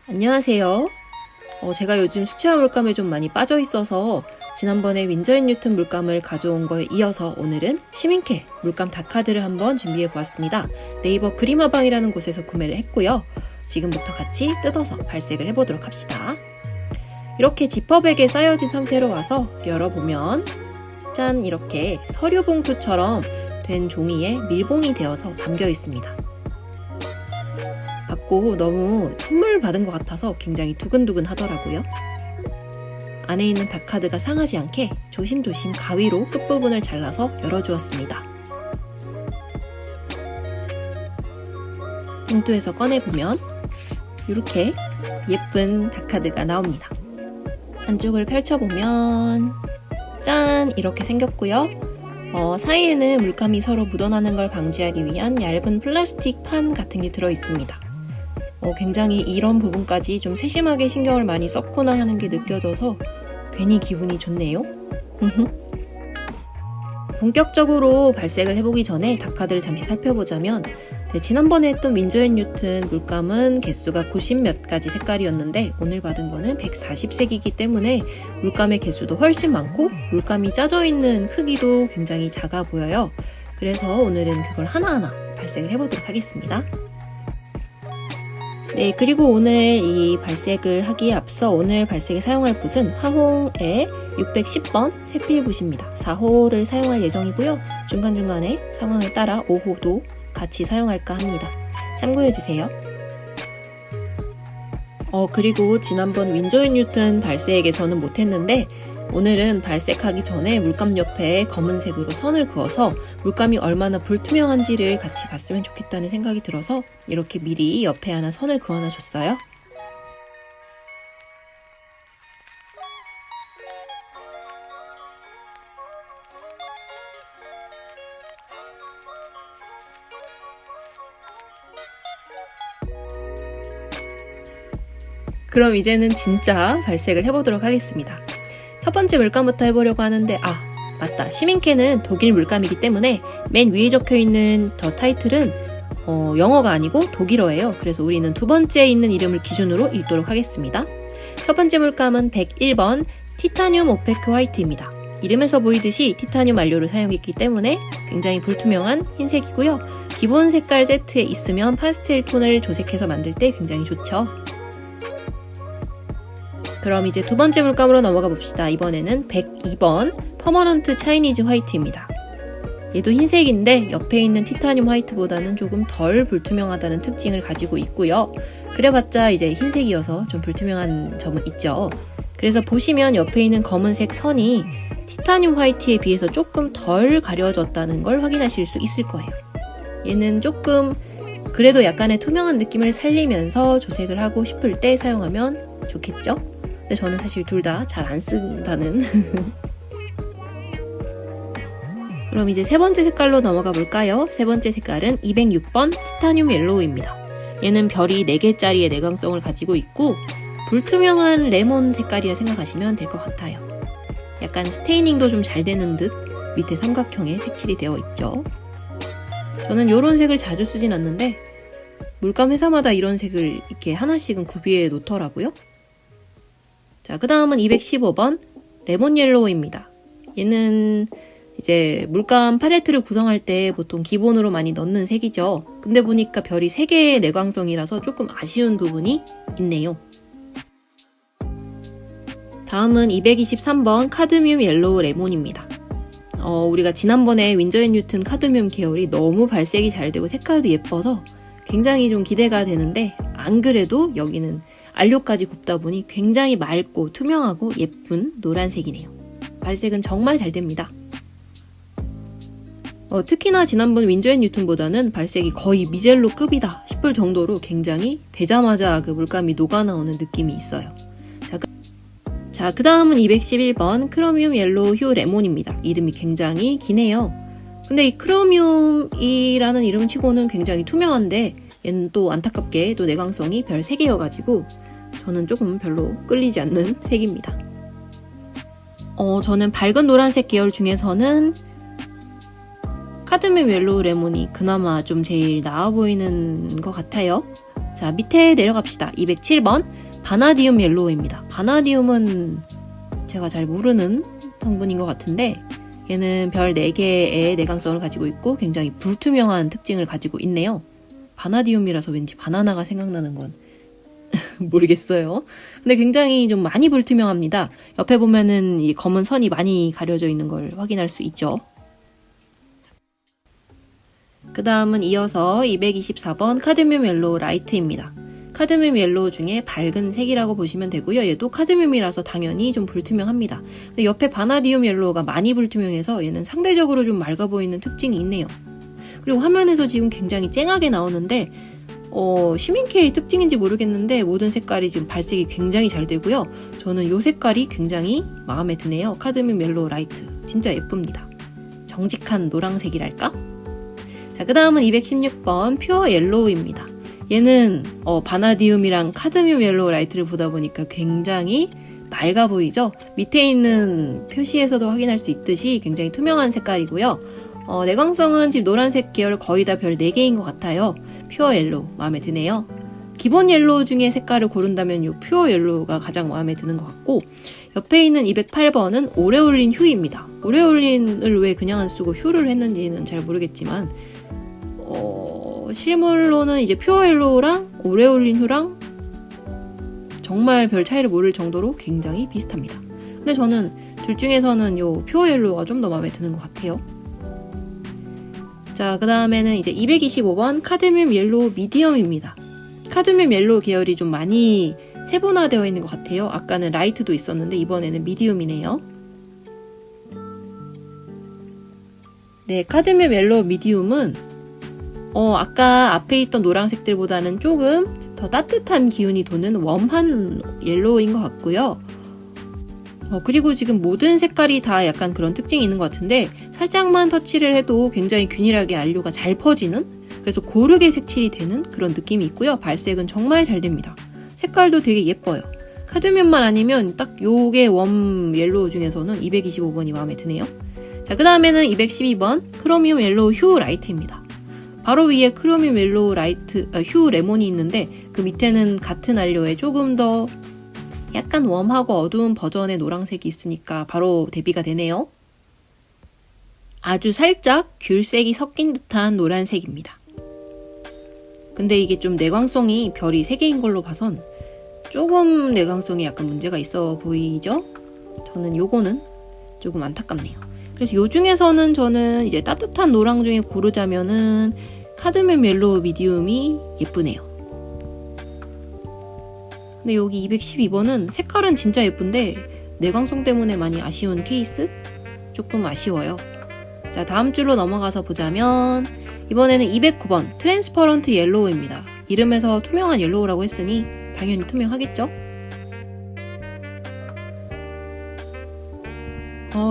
안녕하세요. 제가 요즘 수채화 물감에 좀 많이 빠져 있어서 지난번에 윈저 앤 뉴튼 물감을 가져온 거에 이어서 오늘은 시민캐 물감 다카드를 한번 준비해 보았습니다. 네이버 그림화방이라는 곳에서 구매를 했고요. 지금부터 같이 뜯어서 발색을 해보도록 합시다. 이렇게 지퍼백에 쌓여진 상태로 와서 열어보면 짠, 이렇게 서류 봉투처럼 된 종이에 밀봉이 되어서 담겨 있습니다. 받고 너무 선물 받은 것 같아서 굉장히 두근두근 하더라고요. 안에 있는 다카드가 상하지 않게 조심조심 가위로 끝부분을 잘라서 열어주었습니다. 봉투에서 꺼내보면 이렇게 예쁜 다카드가 나옵니다. 안쪽을 펼쳐보면 짠! 이렇게 생겼고요. 사이에는 물감이 서로 묻어나는 걸 방지하기 위한 얇은 플라스틱 판 같은 게 들어있습니다. 굉장히 이런 부분까지 좀 세심하게 신경을 많이 썼구나 하는 게 느껴져서 괜히 기분이 좋네요. 본격적으로 발색을 해보기 전에 다카드를 잠시 살펴보자면 지난번에 했던 윈저 앤 뉴튼 물감은 개수가 90몇 가지 색깔이었는데 오늘 받은 거는 140색이기 때문에 물감의 개수도 훨씬 많고 물감이 짜져있는 크기도 굉장히 작아 보여요. 그래서 오늘은 그걸 하나하나 발색을 해보도록 하겠습니다. 네, 그리고 오늘 이 발색을 하기에 앞서 오늘 발색에 사용할 붓은 화홍의 610번 세필 붓입니다. 4호를 사용할 예정이고요. 중간중간에 상황에 따라 5호도 같이 사용할까 합니다. 참고해주세요. 그리고 지난번 윈저 앤 뉴튼 발색에서는 못했는데 오늘은 발색하기 전에 물감 옆에 검은색으로 선을 그어서 물감이 얼마나 불투명한지를 같이 봤으면 좋겠다는 생각이 들어서 이렇게 미리 옆에 하나 선을 그어놔줬어요. 그럼 이제는 진짜 발색을 해보도록 하겠습니다. 첫 번째 물감부터 해보려고 하는데 맞다. 시민캐는 독일 물감이기 때문에 맨 위에 적혀있는 더 타이틀은 영어가 아니고 독일어예요. 그래서 우리는 두 번째에 있는 이름을 기준으로 읽도록 하겠습니다. 첫 번째 물감은 101번 티타늄 오페크 화이트입니다. 이름에서 보이듯이 티타늄 원료를 사용했기 때문에 굉장히 불투명한 흰색이고요. 기본 색깔 세트에 있으면 파스텔 톤을 조색해서 만들 때 굉장히 좋죠. 그럼 이제 두 번째 물감으로 넘어가 봅시다. 이번에는 102번 퍼머넌트 차이니즈 화이트입니다. 얘도 흰색인데 옆에 있는 티타늄 화이트보다는 조금 덜 불투명하다는 특징을 가지고 있고요. 그래봤자 이제 흰색이어서 좀 불투명한 점은 있죠. 그래서 보시면 옆에 있는 검은색 선이 티타늄 화이트에 비해서 조금 덜 가려졌다는 걸 확인하실 수 있을 거예요. 얘는 조금 그래도 약간의 투명한 느낌을 살리면서 조색을 하고 싶을 때 사용하면 좋겠죠? 근데 저는 사실 둘 다 잘 안 쓴다는 그럼 이제 세 번째 색깔로 넘어가 볼까요? 세 번째 색깔은 206번 티타늄 옐로우입니다. 얘는 별이 4개짜리의 내광성을 가지고 있고 불투명한 레몬 색깔이라 생각하시면 될 것 같아요. 약간 스테이닝도 좀 잘 되는 듯 밑에 삼각형에 색칠이 되어 있죠. 저는 이런 색을 자주 쓰진 않는데 물감 회사마다 이런 색을 이렇게 하나씩은 구비해 놓더라고요. 자, 그 다음은 215번 레몬 옐로우입니다. 얘는 이제 물감 팔레트를 구성할 때 보통 기본으로 많이 넣는 색이죠. 근데 보니까 별이 3개의 내광성이라서 조금 아쉬운 부분이 있네요. 다음은 223번 카드뮴 옐로우 레몬입니다. 우리가 지난번에 윈저 앤 뉴튼 카드뮴 계열이 너무 발색이 잘 되고 색깔도 예뻐서 굉장히 좀 기대가 되는데 안 그래도 여기는 안료까지 굽다 보니 굉장히 맑고 투명하고 예쁜 노란색이네요. 발색은 정말 잘 됩니다. 특히나 지난번 윈저 앤 뉴튼보다는 발색이 거의 미젤로급이다 싶을 정도로 굉장히 대자마자 그 물감이 녹아나오는 느낌이 있어요. 자, 그 다음은 211번 크로뮴 옐로우 휴 레몬입니다. 이름이 굉장히 기네요. 근데 이 크로뮴이라는 이름 치고는 굉장히 투명한데 얘는 또 안타깝게 또 내광성이 별 3개여가지고 저는 조금 별로 끌리지 않는 색입니다. 저는 밝은 노란색 계열 중에서는 카드뮴 옐로우 레몬이 그나마 좀 제일 나아 보이는 것 같아요. 자, 밑에 내려갑시다. 207번 바나디움 옐로우입니다. 바나디움은 제가 잘 모르는 성분인 것 같은데 얘는 별 4개의 내광성을 가지고 있고 굉장히 불투명한 특징을 가지고 있네요. 바나디움이라서 왠지 바나나가 생각나는 건 모르겠어요. 근데 굉장히 좀 많이 불투명합니다. 옆에 보면은 이 검은 선이 많이 가려져 있는 걸 확인할 수 있죠. 그 다음은 이어서 224번 카드뮴 옐로우 라이트입니다. 카드뮴 옐로우 중에 밝은 색이라고 보시면 되고요. 얘도 카드뮴이라서 당연히 좀 불투명합니다. 근데 옆에 바나디움 옐로우가 많이 불투명해서 얘는 상대적으로 좀 맑아 보이는 특징이 있네요. 그리고 화면에서 지금 굉장히 쨍하게 나오는데 시민케의 특징인지 모르겠는데 모든 색깔이 지금 발색이 굉장히 잘 되고요. 저는 이 색깔이 굉장히 마음에 드네요. 카드뮴 옐로우 라이트 진짜 예쁩니다. 정직한 노란색이랄까? 자, 그 다음은 216번 퓨어 옐로우입니다. 얘는 바나디움이랑 카드뮴 옐로우 라이트를 보다 보니까 굉장히 맑아 보이죠? 밑에 있는 표시에서도 확인할 수 있듯이 굉장히 투명한 색깔이고요. 내광성은 지금 노란색 계열 거의 다 별 4개인 것 같아요. 퓨어 옐로우 마음에 드네요. 기본 옐로우 중에 색깔을 고른다면 이 퓨어 옐로우가 가장 마음에 드는 것 같고 옆에 있는 208번은 오레올린 휴입니다. 오레올린을 왜 그냥 안 쓰고 휴를 했는지는 잘 모르겠지만 실물로는 이제 퓨어 옐로우랑 오레올린 휴랑 정말 별 차이를 모를 정도로 굉장히 비슷합니다. 근데 저는 둘 중에서는 요 퓨어 옐로우가 좀 더 마음에 드는 것 같아요. 자, 그 다음에는 이제 225번 카드뮴 옐로우 미디엄입니다. 카드뮴 옐로우 계열이 좀 많이 세분화되어 있는 것 같아요. 아까는 라이트도 있었는데 이번에는 미디움이네요. 네, 카드뮴 옐로우 미디움은 아까 앞에 있던 노란색들보다는 조금 더 따뜻한 기운이 도는 웜한 옐로우인 것 같고요. 그리고 지금 모든 색깔이 다 약간 그런 특징이 있는 것 같은데 살짝만 터치를 해도 굉장히 균일하게 안료가 잘 퍼지는 그래서 고르게 색칠이 되는 그런 느낌이 있고요. 발색은 정말 잘 됩니다. 색깔도 되게 예뻐요. 카드뮴만 아니면 딱 요게 웜 옐로우 중에서는 225번이 마음에 드네요. 자, 그 다음에는 212번 크로미움 옐로우 휴 라이트입니다. 바로 위에 크로미움 옐로우 라이트 휴 레몬이 있는데 그 밑에는 같은 안료에 조금 더 약간 웜하고 어두운 버전의 노란색이 있으니까 바로 대비가 되네요. 아주 살짝 귤색이 섞인 듯한 노란색입니다. 근데 이게 좀 내광성이 별이 3개인 걸로 봐선 조금 내광성이 약간 문제가 있어 보이죠? 저는 요거는 조금 안타깝네요. 그래서 요 중에서는 저는 이제 따뜻한 노랑 중에 고르자면은 카드뮴 옐로우 미디움이 예쁘네요. 근데 여기 212번은 색깔은 진짜 예쁜데 내광성 때문에 많이 아쉬운 케이스? 조금 아쉬워요. 자, 다음 줄로 넘어가서 보자면 이번에는 209번 트랜스퍼런트 옐로우입니다. 이름에서 투명한 옐로우라고 했으니 당연히 투명하겠죠?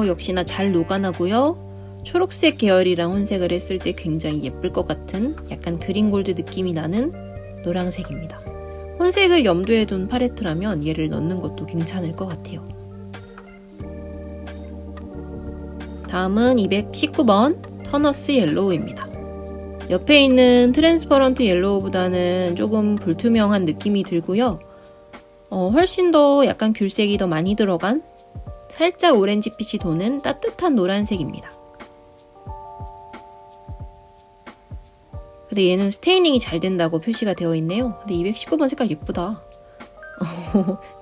역시나 잘 녹아나고요. 초록색 계열이랑 혼색을 했을 때 굉장히 예쁠 것 같은 약간 그린골드 느낌이 나는 노란색입니다. 혼색을 염두에 둔 팔레트라면 얘를 넣는 것도 괜찮을 것 같아요. 다음은 219번 터너스 옐로우입니다. 옆에 있는 트랜스퍼런트 옐로우보다는 조금 불투명한 느낌이 들고요. 훨씬 더 약간 귤색이 더 많이 들어간 살짝 오렌지빛이 도는 따뜻한 노란색입니다. 근데 얘는 스테이닝이 잘 된다고 표시가 되어 있네요. 근데 219번 색깔 예쁘다.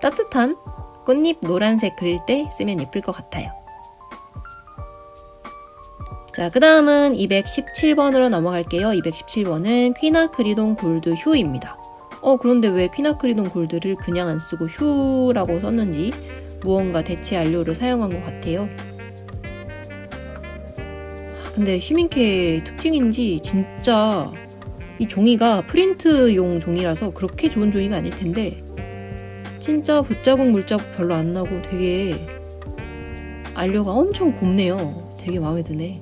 따뜻한 꽃잎 노란색 그릴 때 쓰면 예쁠 것 같아요. 자, 그 다음은 217번으로 넘어갈게요. 217번은 퀴나크리돈 골드 휴입니다. 그런데 왜 퀴나크리돈 골드를 그냥 안 쓰고 휴라고 썼는지 무언가 대체 안료를 사용한 것 같아요. 근데 휴민케 특징인지 진짜 이 종이가 프린트용 종이라서 그렇게 좋은 종이가 아닐 텐데 진짜 붓자국 물자국 별로 안 나고 되게 안료가 엄청 곱네요. 되게 마음에 드네.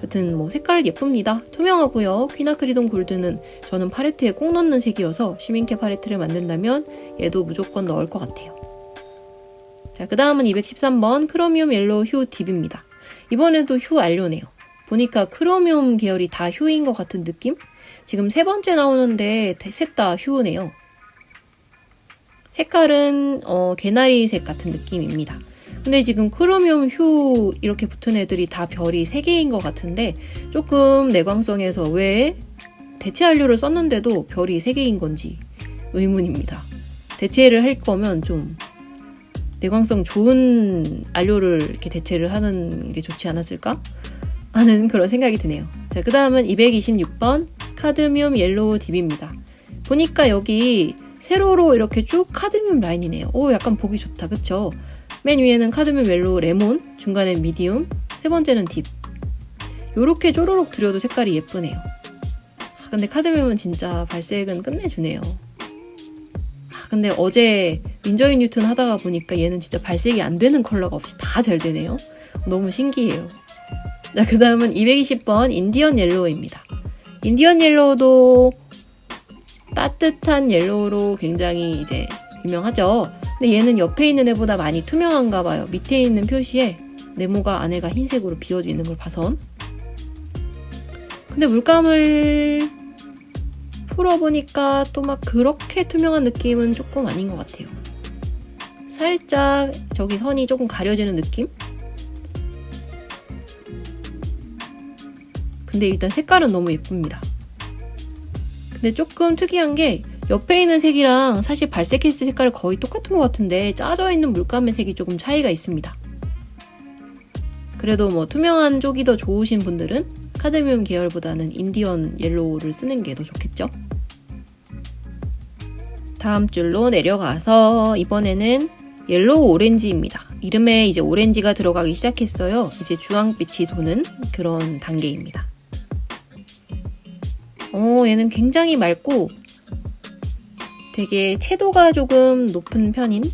여튼 뭐 색깔 예쁩니다. 투명하고요. 퀴나크리돈 골드는 저는 팔레트에 꼭 넣는 색이어서 휴민케 팔레트를 만든다면 얘도 무조건 넣을 것 같아요. 자, 그 다음은 213번 크로미움 옐로우 휴 딥입니다. 이번에도 휴 안료네요. 보니까 크로미움 계열이 다 휴인 것 같은 느낌? 지금 세 번째 나오는데 셋 다 휴네요. 색깔은 개나리색 같은 느낌입니다. 근데 지금 크로미움 휴 이렇게 붙은 애들이 다 별이 3개인 것 같은데 조금 내광성에서 왜 대체 안료를 썼는데도 별이 3개인 건지 의문입니다. 대체를 할 거면 좀 내광성 좋은 안료를 이렇게 대체를 하는 게 좋지 않았을까? 하는 그런 생각이 드네요. 자, 그 다음은 226번 카드뮴 옐로우 딥입니다. 보니까 여기 세로로 이렇게 쭉 카드뮴 라인이네요. 오, 약간 보기 좋다. 그쵸? 맨 위에는 카드뮴 옐로우 레몬, 중간에 미디움, 세 번째는 딥. 요렇게 쪼로록 들여도 색깔이 예쁘네요. 근데 카드뮴은 진짜 발색은 끝내주네요. 근데 어제 윈저인 뉴튼 하다가 보니까 얘는 진짜 발색이 안 되는 컬러가 없이 다 잘 되네요. 너무 신기해요. 자, 그 다음은 220번 인디언 옐로우입니다. 인디언 옐로우도 따뜻한 옐로우로 굉장히 이제 유명하죠. 근데 얘는 옆에 있는 애보다 많이 투명한가 봐요. 밑에 있는 표시에 네모가 안에가 흰색으로 비어져 있는 걸 봐선. 근데 물감을 풀어보니까 또 막 그렇게 투명한 느낌은 조금 아닌 것 같아요. 살짝 저기 선이 조금 가려지는 느낌? 근데 일단 색깔은 너무 예쁩니다. 근데 조금 특이한 게 옆에 있는 색이랑 사실 발색했을 색깔이 거의 똑같은 것 같은데 짜져 있는 물감의 색이 조금 차이가 있습니다. 그래도 뭐 투명한 쪽이 더 좋으신 분들은 카드뮴 계열보다는 인디언 옐로우를 쓰는 게 더 좋겠죠? 다음 줄로 내려가서 이번에는 옐로우 오렌지입니다. 이름에 이제 오렌지가 들어가기 시작했어요. 이제 주황빛이 도는 그런 단계입니다. 얘는 굉장히 맑고 되게 채도가 조금 높은 편인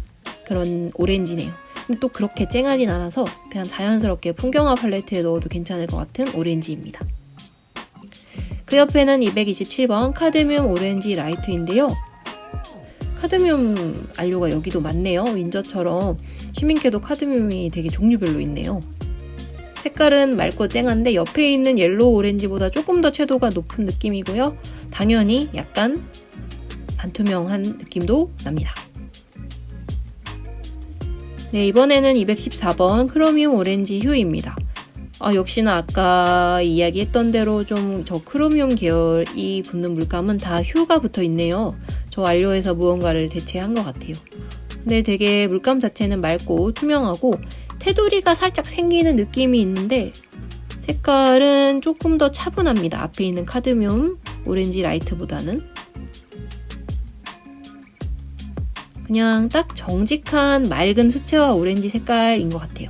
그런 오렌지네요. 근데 또 그렇게 쨍하진 않아서 그냥 자연스럽게 풍경화 팔레트에 넣어도 괜찮을 것 같은 오렌지입니다. 그 옆에는 227번 카드뮴 오렌지 라이트인데요. 카드뮴 안료가 여기도 많네요. 윈저처럼 쉬밍캐도 카드뮴이 되게 종류별로 있네요. 색깔은 맑고 쨍한데 옆에 있는 옐로우 오렌지보다 조금 더 채도가 높은 느낌이고요. 당연히 약간 반투명한 느낌도 납니다. 네, 이번에는 214번 크로미움 오렌지 휴입니다. 역시나 아까 이야기했던 대로 좀 저 크로미움 계열이 붙는 물감은 다 휴가 붙어 있네요. 저 안료에서 무언가를 대체한 것 같아요. 근데 되게 물감 자체는 맑고 투명하고 테두리가 살짝 생기는 느낌이 있는데 색깔은 조금 더 차분합니다. 앞에 있는 카드뮴 오렌지 라이트보다는. 그냥 딱 정직한 맑은 수채화 오렌지 색깔인 것 같아요.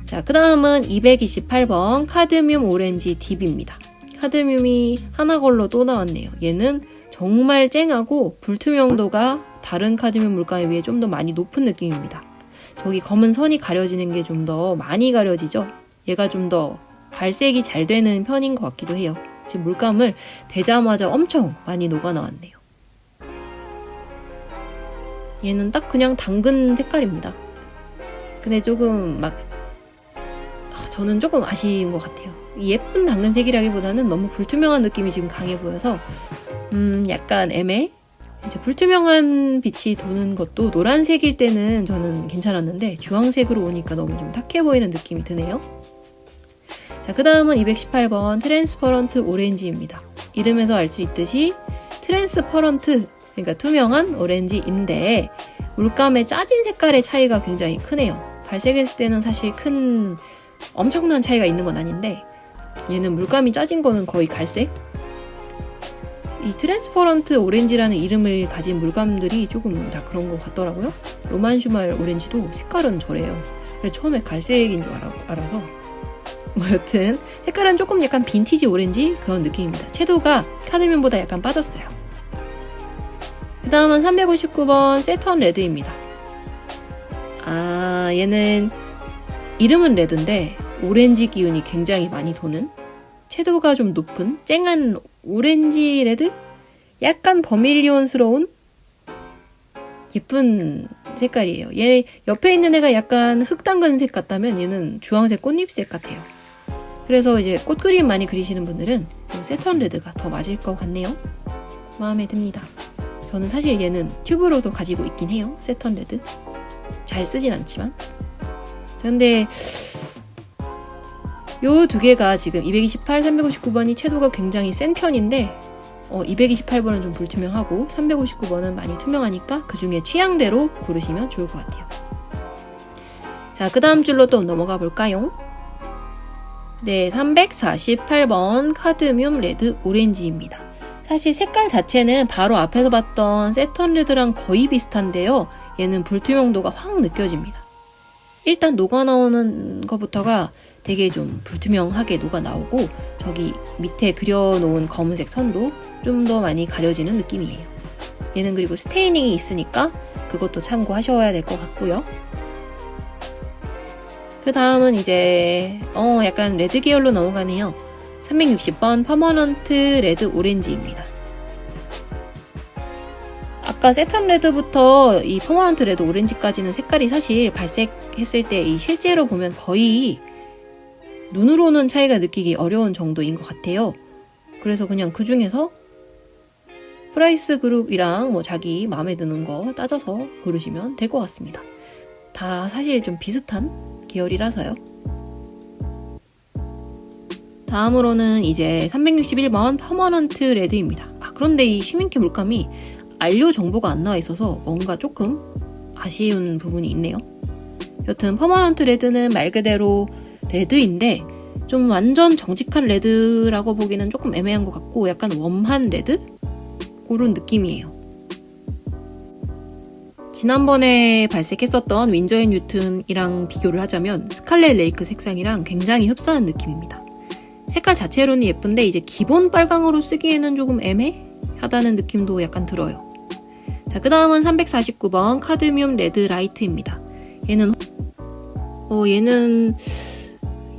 자, 그 다음은 228번 카드뮴 오렌지 딥입니다. 카드뮴이 하나 걸로 또 나왔네요. 얘는 정말 쨍하고 불투명도가 다른 카드뮴 물감에 비해 좀 더 많이 높은 느낌입니다. 저기 검은 선이 가려지는 게 좀 더 많이 가려지죠? 얘가 좀 더 발색이 잘 되는 편인 것 같기도 해요. 지금 물감을 대자마자 엄청 많이 녹아 나왔네요. 얘는 딱 그냥 당근 색깔입니다. 근데 조금 저는 조금 아쉬운 것 같아요. 예쁜 당근색이라기보다는 너무 불투명한 느낌이 지금 강해 보여서 약간 애매해? 이제 불투명한 빛이 도는 것도 노란색일 때는 저는 괜찮았는데 주황색으로 오니까 너무 좀 탁해 보이는 느낌이 드네요. 자, 그 다음은 218번 트랜스퍼런트 오렌지입니다. 이름에서 알 수 있듯이 트랜스퍼런트, 그러니까 투명한 오렌지인데 물감의 짜진 색깔의 차이가 굉장히 크네요. 발색했을 때는 사실 엄청난 차이가 있는 건 아닌데 얘는 물감이 짜진 거는 거의 갈색? 이 트랜스퍼런트 오렌지라는 이름을 가진 물감들이 조금 다 그런 것 같더라고요. 로만슈말 오렌지도 색깔은 저래요. 그래서 처음에 갈색인 줄 알아서 여튼 색깔은 조금 약간 빈티지 오렌지 그런 느낌입니다. 채도가 카드뮴보다 약간 빠졌어요. 그 다음은 359번 세턴 레드입니다. 얘는 이름은 레드인데 오렌지 기운이 굉장히 많이 도는 채도가 좀 높은 쨍한 오렌지 레드? 약간 버밀리온스러운 예쁜 색깔이에요. 얘 옆에 있는 애가 약간 흑당근색 같다면 얘는 주황색 꽃잎색 같아요. 그래서 이제 꽃 그림 많이 그리시는 분들은 세턴 레드가 더 맞을 것 같네요. 마음에 듭니다. 저는 사실 얘는 튜브로도 가지고 있긴 해요. 세턴 레드. 잘 쓰진 않지만. 근데 요 두 개가 지금 228, 359번이 채도가 굉장히 센 편인데 228번은 좀 불투명하고 359번은 많이 투명하니까 그 중에 취향대로 고르시면 좋을 것 같아요. 자, 그 다음 줄로 또 넘어가 볼까요? 네, 348번 카드뮴 레드 오렌지입니다. 사실 색깔 자체는 바로 앞에서 봤던 세턴 레드랑 거의 비슷한데요. 얘는 불투명도가 확 느껴집니다. 일단 녹아 나오는 것부터가 되게 좀 불투명하게 녹아 나오고 저기 밑에 그려놓은 검은색 선도 좀 더 많이 가려지는 느낌이에요. 얘는 그리고 스테이닝이 있으니까 그것도 참고하셔야 될 것 같고요. 그 다음은 이제 약간 레드 계열로 넘어가네요. 360번 퍼머넌트 레드 오렌지입니다. 아까 세턴 레드부터 이 퍼머넌트 레드 오렌지까지는 색깔이 사실 발색했을 때 이 실제로 보면 거의 눈으로는 차이가 느끼기 어려운 정도인 것 같아요. 그래서 그냥 그 중에서 프라이스 그룹이랑 뭐 자기 마음에 드는 거 따져서 고르시면 될 것 같습니다. 다 사실 좀 비슷한 계열이라서요. 다음으로는 이제 361번 퍼머넌트 레드입니다. 그런데 이 슈밍케 물감이 안료 정보가 안 나와 있어서 뭔가 조금 아쉬운 부분이 있네요. 여튼 퍼머넌트 레드는 말 그대로 레드인데 좀 완전 정직한 레드라고 보기는 조금 애매한 것 같고 약간 웜한 레드? 그런 느낌이에요. 지난번에 발색했었던 윈저 앤 뉴튼이랑 비교를 하자면 스칼렛 레이크 색상이랑 굉장히 흡사한 느낌입니다. 색깔 자체로는 예쁜데 이제 기본 빨강으로 쓰기에는 조금 애매하다는 느낌도 약간 들어요. 자, 그 다음은 349번 카드뮴 레드 라이트입니다. 얘는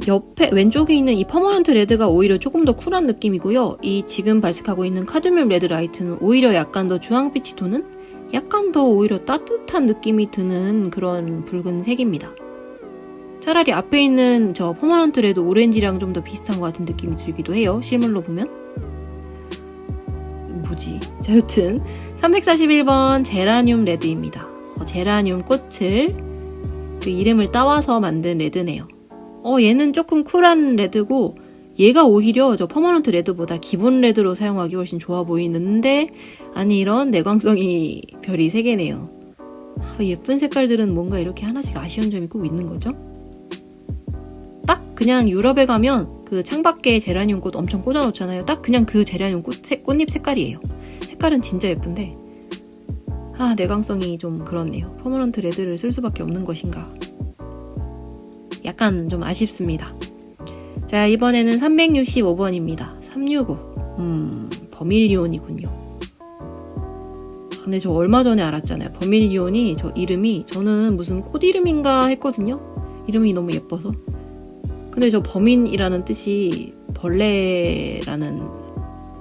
옆에 왼쪽에 있는 이 퍼머넌트 레드가 오히려 조금 더 쿨한 느낌이고요. 이 지금 발색하고 있는 카드뮴 레드 라이트는 오히려 약간 더 주황빛이 도는 약간 더 오히려 따뜻한 느낌이 드는 그런 붉은색입니다. 차라리 앞에 있는 저 퍼머넌트 레드 오렌지랑 좀 더 비슷한 것 같은 느낌이 들기도 해요. 실물로 보면. 뭐지? 자, 여튼 341번 제라늄 레드입니다. 제라늄 꽃을 그 이름을 따와서 만든 레드네요. 얘는 조금 쿨한 레드고 얘가 오히려 저 퍼머넌트 레드보다 기본 레드로 사용하기 훨씬 좋아 보이는데 아니 이런 내광성이 별이 3개네요. 예쁜 색깔들은 뭔가 이렇게 하나씩 아쉬운 점이 꼭 있는 거죠? 딱 그냥 유럽에 가면 그 창밖에 제라늄 꽃 엄청 꽂아놓잖아요. 딱 그냥 그 제라늄 꽃잎 색깔이에요. 색깔은 진짜 예쁜데 내광성이 좀 그렇네요. 퍼머넌트 레드를 쓸 수밖에 없는 것인가. 약간 좀 아쉽습니다. 자, 이번에는 365번입니다. 365. 버밀리온이군요. 근데 저 얼마 전에 알았잖아요. 버밀리온이 저 이름이 저는 무슨 꽃 이름인가 했거든요. 이름이 너무 예뻐서. 근데 저 범인이라는 뜻이 벌레라는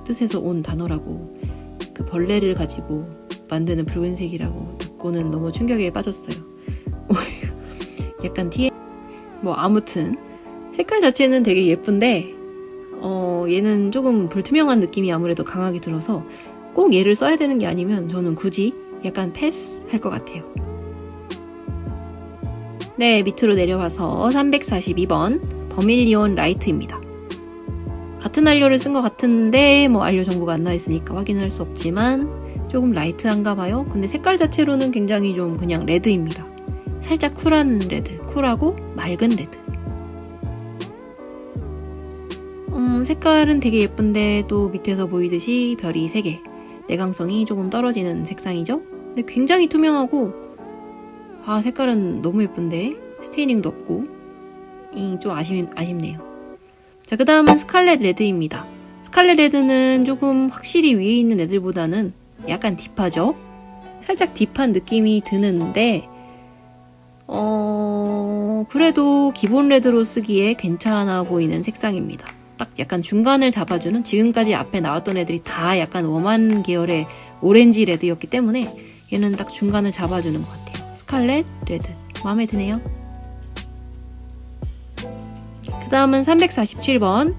뜻에서 온 단어라고 그 벌레를 가지고 만드는 붉은색이라고 듣고는 너무 충격에 빠졌어요. 약간 아무튼 색깔 자체는 되게 예쁜데 얘는 조금 불투명한 느낌이 아무래도 강하게 들어서 꼭 얘를 써야 되는 게 아니면 저는 굳이 약간 패스할 것 같아요. 네, 밑으로 내려와서 342번 버밀리온 라이트입니다. 같은 안료를 쓴 것 같은데 안료 정보가 안 나와 있으니까 확인할 수 없지만 조금 라이트한가 봐요. 근데 색깔 자체로는 굉장히 좀 그냥 레드입니다. 살짝 쿨한 레드, 쿨하고 맑은 레드. 색깔은 되게 예쁜데 또 밑에서 보이듯이 별이 3개, 내광성이 조금 떨어지는 색상이죠. 근데 굉장히 투명하고 색깔은 너무 예쁜데 스테이닝도 없고 좀 아쉽네요. 자, 그 다음은 스칼렛 레드입니다. 스칼렛 레드는 조금 확실히 위에 있는 애들보다는 약간 딥하죠. 살짝 딥한 느낌이 드는데 그래도 기본 레드로 쓰기에 괜찮아 보이는 색상입니다. 딱 약간 중간을 잡아주는, 지금까지 앞에 나왔던 애들이 다 약간 웜한 계열의 오렌지 레드였기 때문에 얘는 딱 중간을 잡아주는 것 같아요. 스칼렛 레드 마음에 드네요. 그 다음은 347번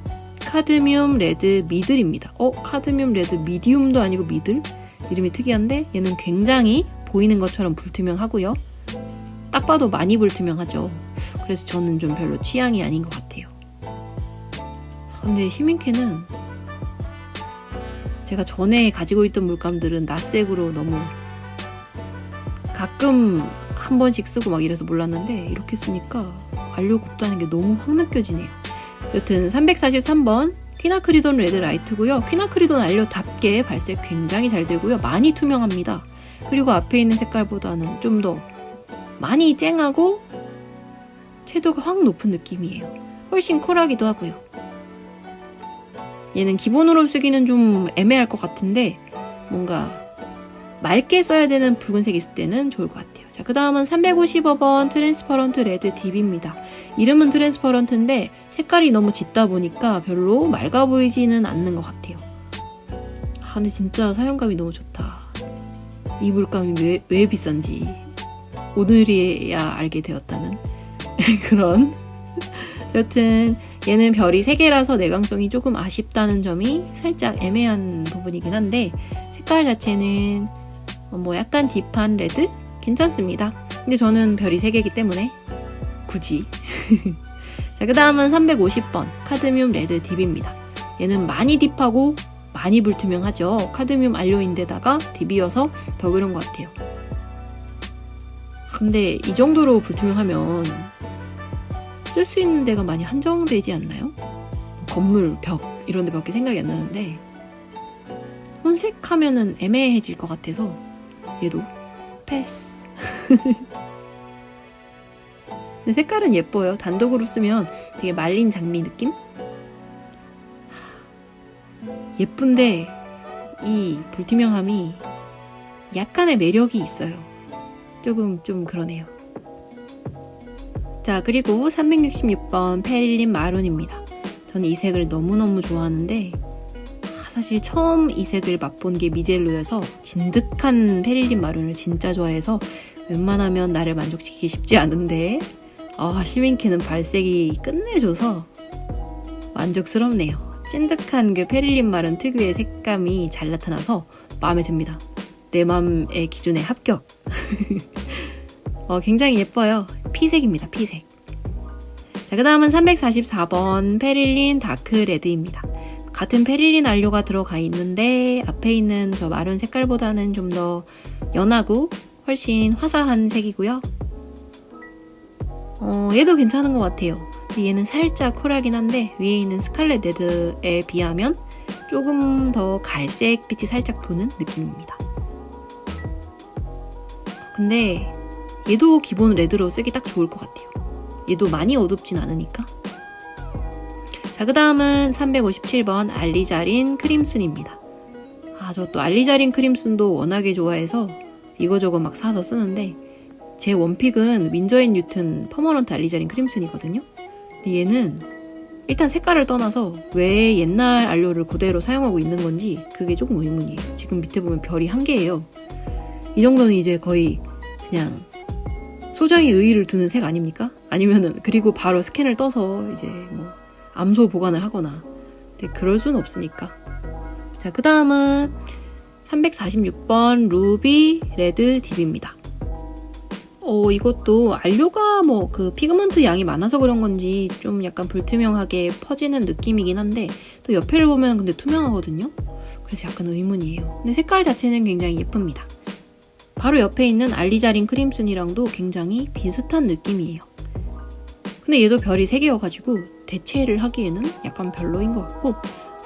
카드뮴 레드 미들입니다. 카드뮴 레드 미디움도 아니고 미들? 이름이 특이한데 얘는 굉장히 보이는 것처럼 불투명하고요. 딱 봐도 많이 불투명하죠. 그래서 저는 좀 별로 취향이 아닌 것 같아요. 근데 시민캐는 제가 전에 가지고 있던 물감들은 낯색으로 너무 가끔 한 번씩 쓰고 막 이래서 몰랐는데 이렇게 쓰니까 알료 곱다는 게 너무 확 느껴지네요. 여튼 343번 퀴나크리돈 레드 라이트고요. 퀴나크리돈 알료답게 발색 굉장히 잘 되고요. 많이 투명합니다. 그리고 앞에 있는 색깔보다는 좀 더 많이 쨍하고 채도가 확 높은 느낌이에요. 훨씬 쿨하기도 하고요. 얘는 기본으로 쓰기는 좀 애매할 것 같은데 뭔가 맑게 써야 되는 붉은색이 있을 때는 좋을 것 같아요. 자, 그 다음은 355번 트랜스퍼런트 레드 딥입니다. 이름은 트랜스퍼런트인데 색깔이 너무 짙다 보니까 별로 맑아 보이지는 않는 것 같아요. 근데 진짜 사용감이 너무 좋다. 이 물감이 왜 비싼지 오늘이야 알게 되었다는 그런. 여튼 얘는 별이 3개라서 내광성이 조금 아쉽다는 점이 살짝 애매한 부분이긴 한데 색깔 자체는 뭐 약간 딥한 레드? 괜찮습니다. 근데 저는 별이 3개이기 때문에 굳이. 자, 그 다음은 350번 카드뮴 레드 딥입니다. 얘는 많이 딥하고 많이 불투명하죠. 카드뮴 알료인데다가 딥이어서 더 그런 것 같아요. 근데 이 정도로 불투명하면 쓸 수 있는 데가 많이 한정되지 않나요? 건물, 벽 이런 데밖에 생각이 안 나는데 혼색하면은 애매해질 것 같아서 얘도 패스. 근데 색깔은 예뻐요. 단독으로 쓰면 되게 말린 장미 느낌? 예쁜데 이 불투명함이 약간의 매력이 있어요. 조금 좀 그러네요. 자, 그리고 366번 페릴린 마룬입니다. 저는 이 색을 너무너무 좋아하는데 사실 처음 이 색을 맛본 게 미젤로여서 진득한 페릴린 마룬을 진짜 좋아해서 웬만하면 나를 만족시키기 쉽지 않은데 시민캐는 발색이 끝내줘서 만족스럽네요. 찐득한 그 페릴린 마룬 특유의 색감이 잘 나타나서 마음에 듭니다. 내 맘의 기준에 합격. 굉장히 예뻐요. 피색입니다. 피색. 자, 그 다음은 344번 페릴린 다크 레드입니다. 같은 페릴린 안료가 들어가 있는데 앞에 있는 저 마룬 색깔보다는 좀 더 연하고 훨씬 화사한 색이고요. 얘도 괜찮은 것 같아요. 얘는 살짝 쿨하긴 한데 위에 있는 스칼렛 레드에 비하면 조금 더 갈색 빛이 살짝 도는 느낌입니다. 근데 얘도 기본 레드로 쓰기 딱 좋을 것 같아요. 얘도 많이 어둡진 않으니까. 자, 그 다음은 357번 알리자린 크림슨입니다. 저 또 알리자린 크림슨도 워낙에 좋아해서 이거저거 막 사서 쓰는데 제 원픽은 윈저 앤 뉴튼 퍼머넌트 알리자린 크림슨이거든요. 근데 얘는 일단 색깔을 떠나서 왜 옛날 안료를 그대로 사용하고 있는 건지 그게 조금 의문이에요. 지금 밑에 보면 별이 1개예요. 이 정도는 이제 거의 그냥 소장의 의의를 두는 색 아닙니까? 아니면은 그리고 바로 스캔을 떠서 이제 뭐 암소 보관을 하거나. 근데 그럴 수는 없으니까. 자, 그 다음은 346번 루비 레드 딥입니다. 이것도 안료가 뭐 그 피그먼트 양이 많아서 그런 건지 좀 약간 불투명하게 퍼지는 느낌이긴 한데 또 옆에를 보면 근데 투명하거든요. 그래서 약간 의문이에요. 근데 색깔 자체는 굉장히 예쁩니다. 바로 옆에 있는 알리자린 크림슨이랑도 굉장히 비슷한 느낌이에요. 근데 얘도 별이 3개여가지고 대체를 하기에는 약간 별로인 것 같고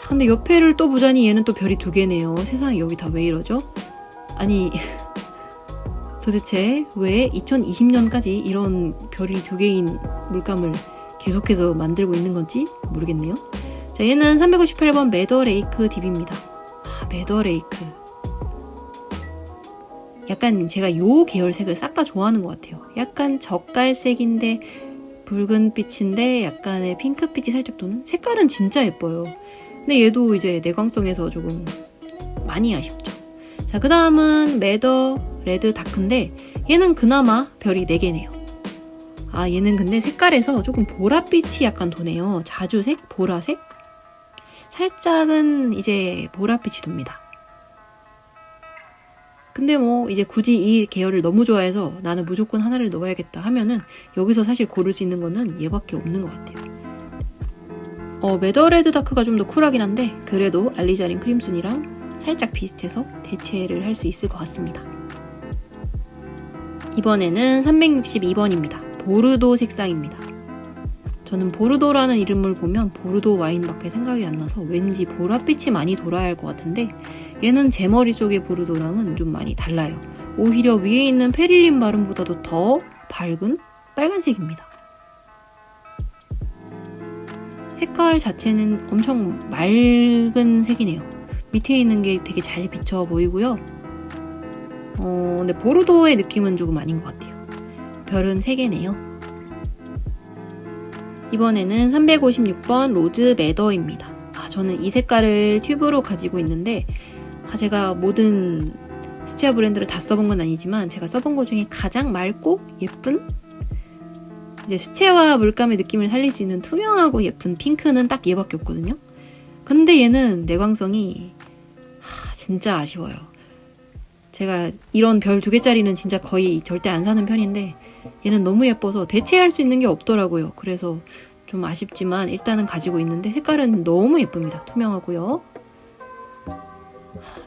근데 옆에를 또 보자니 얘는 또 별이 2개네요. 세상에 여기 다 왜 이러죠? 아니 도대체 왜 2020년까지 이런 별이 2개인 물감을 계속해서 만들고 있는 건지 모르겠네요. 자, 얘는 358번 매더레이크 딥입니다. 매더레이크 약간 제가 요 계열 색을 싹 다 좋아하는 것 같아요. 약간 젓갈색인데 붉은 빛인데 약간의 핑크빛이 살짝 도는 색깔은 진짜 예뻐요. 근데 얘도 이제 내광성에서 조금 많이 아쉽죠. 자, 그 다음은 매더 레드 다크인데 얘는 그나마 별이 4개네요. 얘는 근데 색깔에서 조금 보랏빛이 약간 도네요. 자주색? 보라색? 살짝은 이제 보랏빛이 돕니다. 근데 뭐 이제 굳이 이 계열을 너무 좋아해서 나는 무조건 하나를 넣어야겠다 하면은 여기서 사실 고를 수 있는 거는 얘밖에 없는 것 같아요. 매더레드 다크가 좀 더 쿨하긴 한데 그래도 알리자린 크림슨이랑 살짝 비슷해서 대체를 할 수 있을 것 같습니다. 이번에는 362번입니다. 보르도 색상입니다. 저는 보르도라는 이름을 보면 보르도 와인밖에 생각이 안 나서 왠지 보랏빛이 많이 돌아야 할 것 같은데 얘는 제 머릿속의 보르도랑은 좀 많이 달라요. 오히려 위에 있는 페릴린 바름보다도 더 밝은 빨간색입니다. 색깔 자체는 엄청 맑은 색이네요. 밑에 있는 게 되게 잘 비쳐 보이고요. 근데 보르도의 느낌은 조금 아닌 것 같아요. 별은 3개네요. 이번에는 356번 로즈 매더입니다. 저는 이 색깔을 튜브로 가지고 있는데 제가 모든 수채화 브랜드를 다 써본 건 아니지만 제가 써본 것 중에 가장 맑고 예쁜 이제 수채화 물감의 느낌을 살릴 수 있는 투명하고 예쁜 핑크는 딱 얘밖에 없거든요. 근데 얘는 내광성이 진짜 아쉬워요. 제가 이런 별 2개짜리는 진짜 거의 절대 안 사는 편인데 얘는 너무 예뻐서 대체할 수 있는 게 없더라고요. 그래서 좀 아쉽지만 일단은 가지고 있는데 색깔은 너무 예쁩니다. 투명하고요.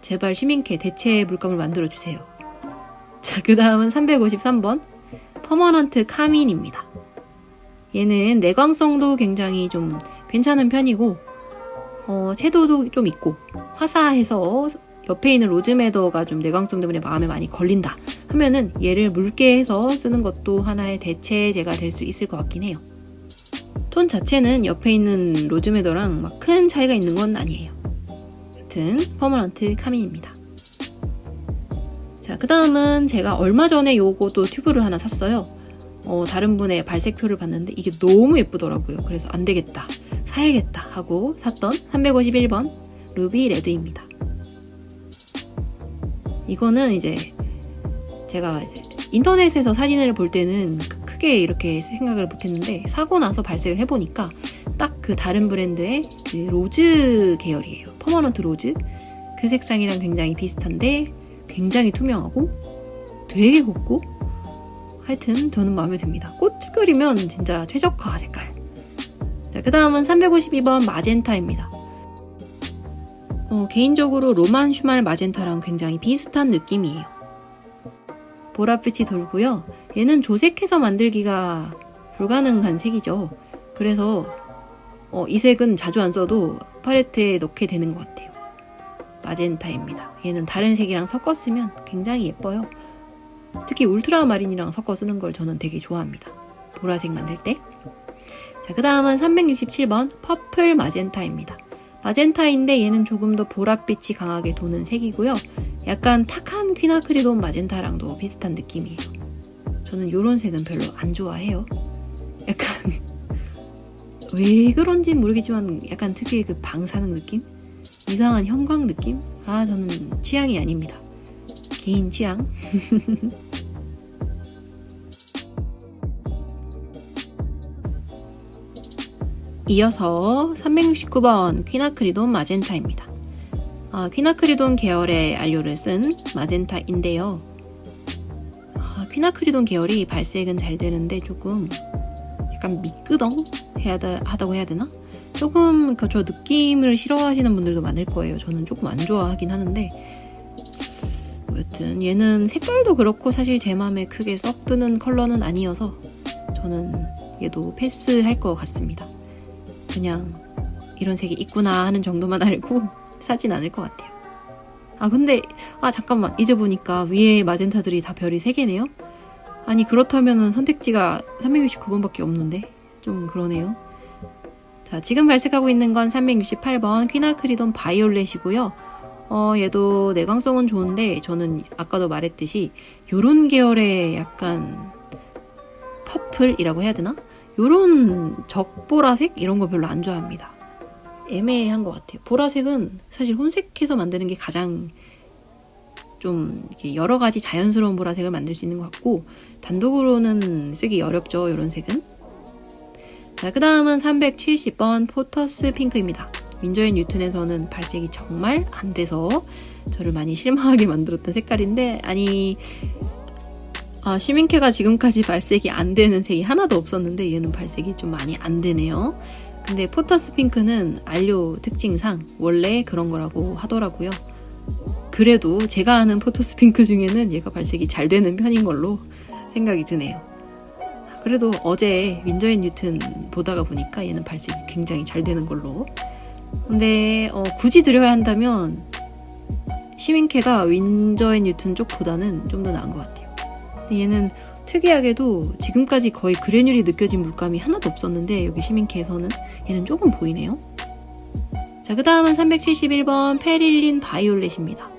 제발 시민캐 대체 물감을 만들어주세요. 자, 그 다음은 353번 퍼머넌트 카민입니다. 얘는 내광성도 굉장히 좀 괜찮은 편이고 채도도 좀 있고 화사해서 옆에 있는 로즈매더가 좀 내광성 때문에 마음에 많이 걸린다 하면은 얘를 묽게 해서 쓰는 것도 하나의 대체제가 될 수 있을 것 같긴 해요. 톤 자체는 옆에 있는 로즈매더랑 막 큰 차이가 있는 건 아니에요. 여튼 퍼머넌트 카민입니다. 자, 그 다음은 제가 얼마 전에 요것도 튜브를 하나 샀어요. 다른 분의 발색표를 봤는데 이게 너무 예쁘더라고요. 그래서 안 되겠다, 사야겠다 하고 샀던 351번 루비 레드입니다. 이거는 이제 제가 이제 인터넷에서 사진을 볼 때는 크게 이렇게 생각을 못했는데 사고 나서 발색을 해보니까 딱 그 다른 브랜드의 그 로즈 계열이에요. 퍼머넌트 로즈. 그 색상이랑 굉장히 비슷한데 굉장히 투명하고 되게 곱고 하여튼 저는 마음에 듭니다. 꽃 그리면 진짜 최적화 색깔. 자, 그 다음은 352번 마젠타입니다. 개인적으로 로만 슈말 마젠타랑 굉장히 비슷한 느낌이에요. 보랏빛이 돌고요. 얘는 조색해서 만들기가 불가능한 색이죠. 그래서 이 색은 자주 안 써도 팔레트에 넣게 되는 것 같아요. 마젠타입니다. 얘는 다른 색이랑 섞어 쓰면 굉장히 예뻐요. 특히 울트라마린이랑 섞어 쓰는 걸 저는 되게 좋아합니다. 보라색 만들 때. 자, 그 다음은 367번 퍼플 마젠타입니다. 마젠타인데 얘는 조금 더 보랏빛이 강하게 도는 색이고요. 약간 탁한 퀴나크리돈 마젠타랑도 비슷한 느낌이에요. 저는 이런 색은 별로 안 좋아해요. 약간 왜 그런지 모르겠지만 약간 특유의 그 방사능 느낌? 이상한 형광 느낌? 저는 취향이 아닙니다. 개인 취향. 이어서 369번 퀴나크리돈 마젠타입니다. 퀴나크리돈 계열의 안료를 쓴 마젠타인데요. 퀴나크리돈 계열이 발색은 잘 되는데 조금 약간 미끄덩 하다고 해야 되나? 조금 저 느낌을 싫어하시는 분들도 많을 거예요. 저는 조금 안 좋아하긴 하는데 여튼 얘는 색깔도 그렇고 사실 제 맘에 크게 썩 드는 컬러는 아니어서 저는 얘도 패스할 것 같습니다. 그냥 이런 색이 있구나 하는 정도만 알고 사진 않을 것 같아요. 근데 잠깐만, 이제 보니까 위에 마젠타들이 다 별이 3개네요? 아니 그렇다면 선택지가 369번밖에 없는데 좀 그러네요. 자, 지금 발색하고 있는 건 368번 퀴나크리돈 바이올렛이고요. 얘도 내광성은 좋은데 저는 아까도 말했듯이 요런 계열의 약간 퍼플이라고 해야 되나? 요런 적보라색? 이런 거 별로 안 좋아합니다. 애매한 것 같아요. 보라색은 사실 혼색해서 만드는 게 가장 좀 이렇게 여러 가지 자연스러운 보라색을 만들 수 있는 것 같고 단독으로는 쓰기 어렵죠. 요런 색은. 자, 그 다음은 370번 포터스 핑크입니다. 윈저 앤 뉴튼에서는 발색이 정말 안 돼서 저를 많이 실망하게 만들었던 색깔인데, 아니, 시민캐가 지금까지 발색이 안 되는 색이 하나도 없었는데 얘는 발색이 좀 많이 안 되네요. 근데 포터스 핑크는 안료 특징상 원래 그런 거라고 하더라고요. 그래도 제가 아는 포터스 핑크 중에는 얘가 발색이 잘 되는 편인 걸로 생각이 드네요. 그래도 어제 윈저 앤 뉴튼 보다가 보니까 얘는 발색이 굉장히 잘 되는 걸로. 근데 굳이 드려야 한다면 시민캐가 윈저 앤 뉴튼 쪽보다는 좀 더 나은 것 같아요. 근데 얘는 특이하게도 지금까지 거의 그래뉼이 느껴진 물감이 하나도 없었는데 여기 시민캐에서는 얘는 조금 보이네요. 자, 그 다음은 371번 페릴린 바이올렛입니다.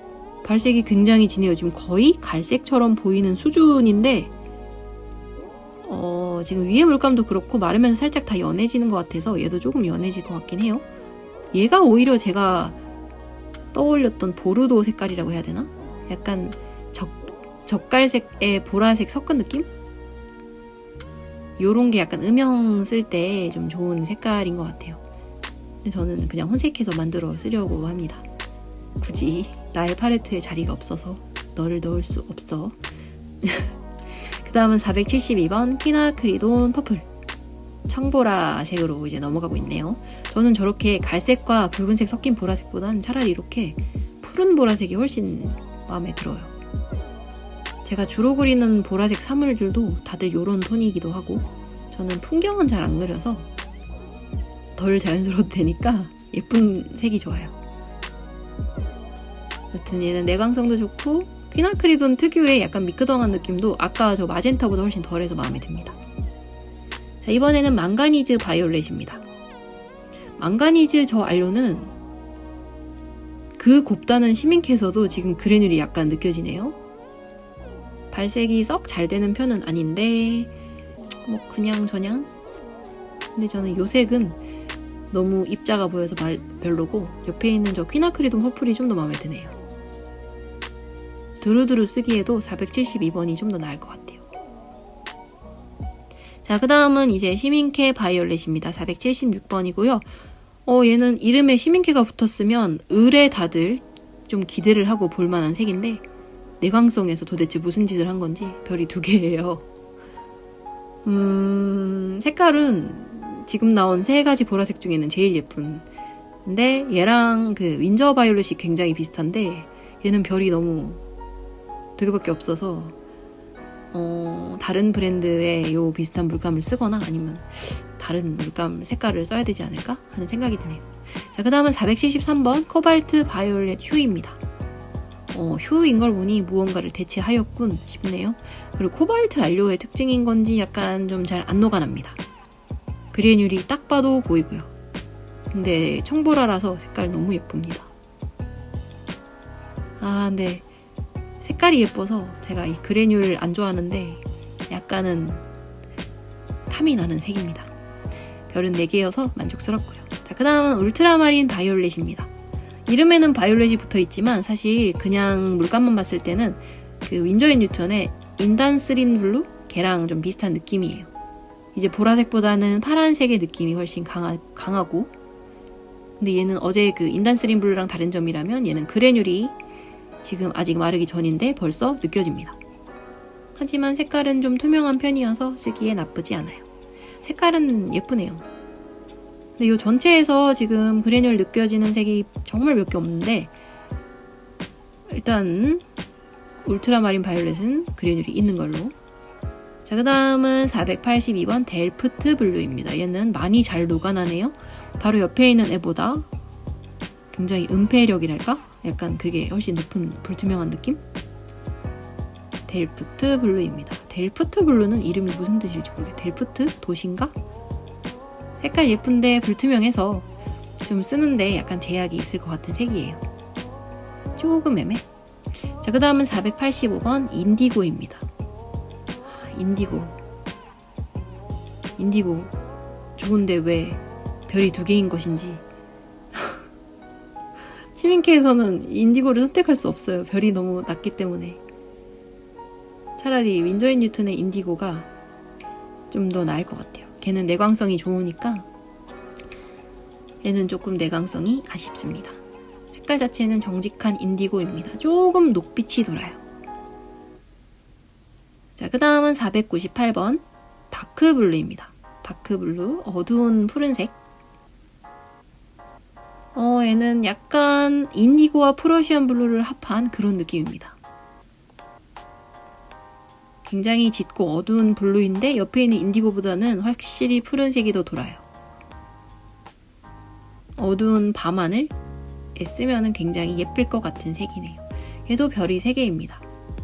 발색이 굉장히 진해요. 지금 거의 갈색처럼 보이는 수준인데 지금 위에 물감도 그렇고 마르면서 살짝 다 연해지는 것 같아서 얘도 조금 연해질 것 같긴 해요. 얘가 오히려 제가 떠올렸던 보르도 색깔이라고 해야 되나? 약간 젓갈색에 보라색 섞은 느낌? 요런 게 약간 음영 쓸 때 좀 좋은 색깔인 것 같아요. 근데 저는 그냥 혼색해서 만들어 쓰려고 합니다. 굳이 나의 팔레트에 자리가 없어서 너를 넣을 수 없어. 그 다음은 472번 퀴나크리돈 퍼플. 청보라색으로 이제 넘어가고 있네요. 저는 저렇게 갈색과 붉은색 섞인 보라색보다는 차라리 이렇게 푸른 보라색이 훨씬 마음에 들어요. 제가 주로 그리는 보라색 사물들도 다들 요런 톤이기도 하고, 저는 풍경은 잘 안 그려서 덜 자연스러워도 되니까 예쁜 색이 좋아요. 여튼 얘는 내광성도 좋고 퀴나크리돈 특유의 약간 미끄덩한 느낌도 아까 저 마젠타보다 훨씬 덜해서 마음에 듭니다. 자, 이번에는 망가니즈 바이올렛입니다. 망가니즈 저 안료는 그 곱다는 시민캐에서도 지금 그래뉼이 약간 느껴지네요. 발색이 썩 잘 되는 편은 아닌데 뭐 그냥저냥. 근데 저는 요 색은 너무 입자가 보여서 별로고 옆에 있는 저 퀴나크리돈 퍼플이 좀 더 마음에 드네요. 두루두루 쓰기에도 472번이 좀 더 나을 것 같아요. 자, 그 다음은 이제 시민캐 바이올렛입니다. 476번이고요. 얘는 이름에 시민캐가 붙었으면 을에 다들 좀 기대를 하고 볼만한 색인데 내광성에서 도대체 무슨 짓을 한 건지 별이 2개예요. 색깔은 지금 나온 3가지 보라색 중에는 제일 예쁜. 근데 얘랑 그 윈저 바이올렛이 굉장히 비슷한데 얘는 별이 너무 2개밖에 없어서 다른 브랜드의 요 비슷한 물감을 쓰거나 아니면 다른 물감 색깔을 써야 되지 않을까 하는 생각이 드네요. 자, 그 다음은 473번 코발트 바이올렛 휴입니다. 휴인 걸 보니 무언가를 대체하였군 싶네요. 그리고 코발트 안료의 특징인 건지 약간 좀 잘 안 녹아납니다. 그래뉼이 딱 봐도 보이고요. 근데 청보라라서 색깔 너무 예쁩니다. 근데 색깔이 예뻐서 제가 이 그래뉼을 안 좋아하는데 약간은 탐이 나는 색입니다. 별은 4개여서 만족스럽고요. 자, 그 다음은 울트라마린 바이올렛입니다. 이름에는 바이올렛이 붙어있지만 사실 그냥 물감만 봤을 때는 그 윈저 앤 뉴턴의 인단스린 블루? 걔랑 좀 비슷한 느낌이에요. 이제 보라색보다는 파란색의 느낌이 훨씬 강하고, 근데 얘는 어제 그 인단스린 블루랑 다른 점이라면 얘는 그래뉼이 지금 아직 마르기 전인데 벌써 느껴집니다. 하지만 색깔은 좀 투명한 편이어서 쓰기에 나쁘지 않아요. 색깔은 예쁘네요. 근데 이 전체에서 지금 그래뉼 느껴지는 색이 정말 몇 개 없는데 일단 울트라마린 바이올렛은 그래뉼이 있는 걸로. 자, 그 다음은 482번 델프트 블루입니다. 얘는 많이 잘 녹아나네요. 바로 옆에 있는 애보다 굉장히 은폐력이랄까? 약간 그게 훨씬 높은 불투명한 느낌? 델프트 블루입니다. 델프트 블루는 이름이 무슨 뜻일지 모르겠어요. 델프트? 도시인가? 색깔 예쁜데 불투명해서 좀 쓰는데 약간 제약이 있을 것 같은 색이에요. 조금 애매. 자, 그 다음은 485번 인디고입니다. 인디고 좋은데 왜 별이 2개인 것인지. 시민캐에서는 인디고를 선택할 수 없어요. 별이 너무 낮기 때문에. 차라리 윈저 앤 뉴턴의 인디고가 좀 더 나을 것 같아요. 걔는 내광성이 좋으니까 얘는 조금 내광성이 아쉽습니다. 색깔 자체는 정직한 인디고입니다. 조금 녹빛이 돌아요. 자, 그 다음은 498번 다크블루입니다. 다크블루, 어두운 푸른색. 얘는 약간 인디고와 프러시안 블루를 합한 그런 느낌입니다. 굉장히 짙고 어두운 블루인데 옆에 있는 인디고보다는 확실히 푸른색이 더 돌아요. 어두운 밤하늘 쓰면은 굉장히 예쁠 것 같은 색이네요. 얘도 별이 3개입니다.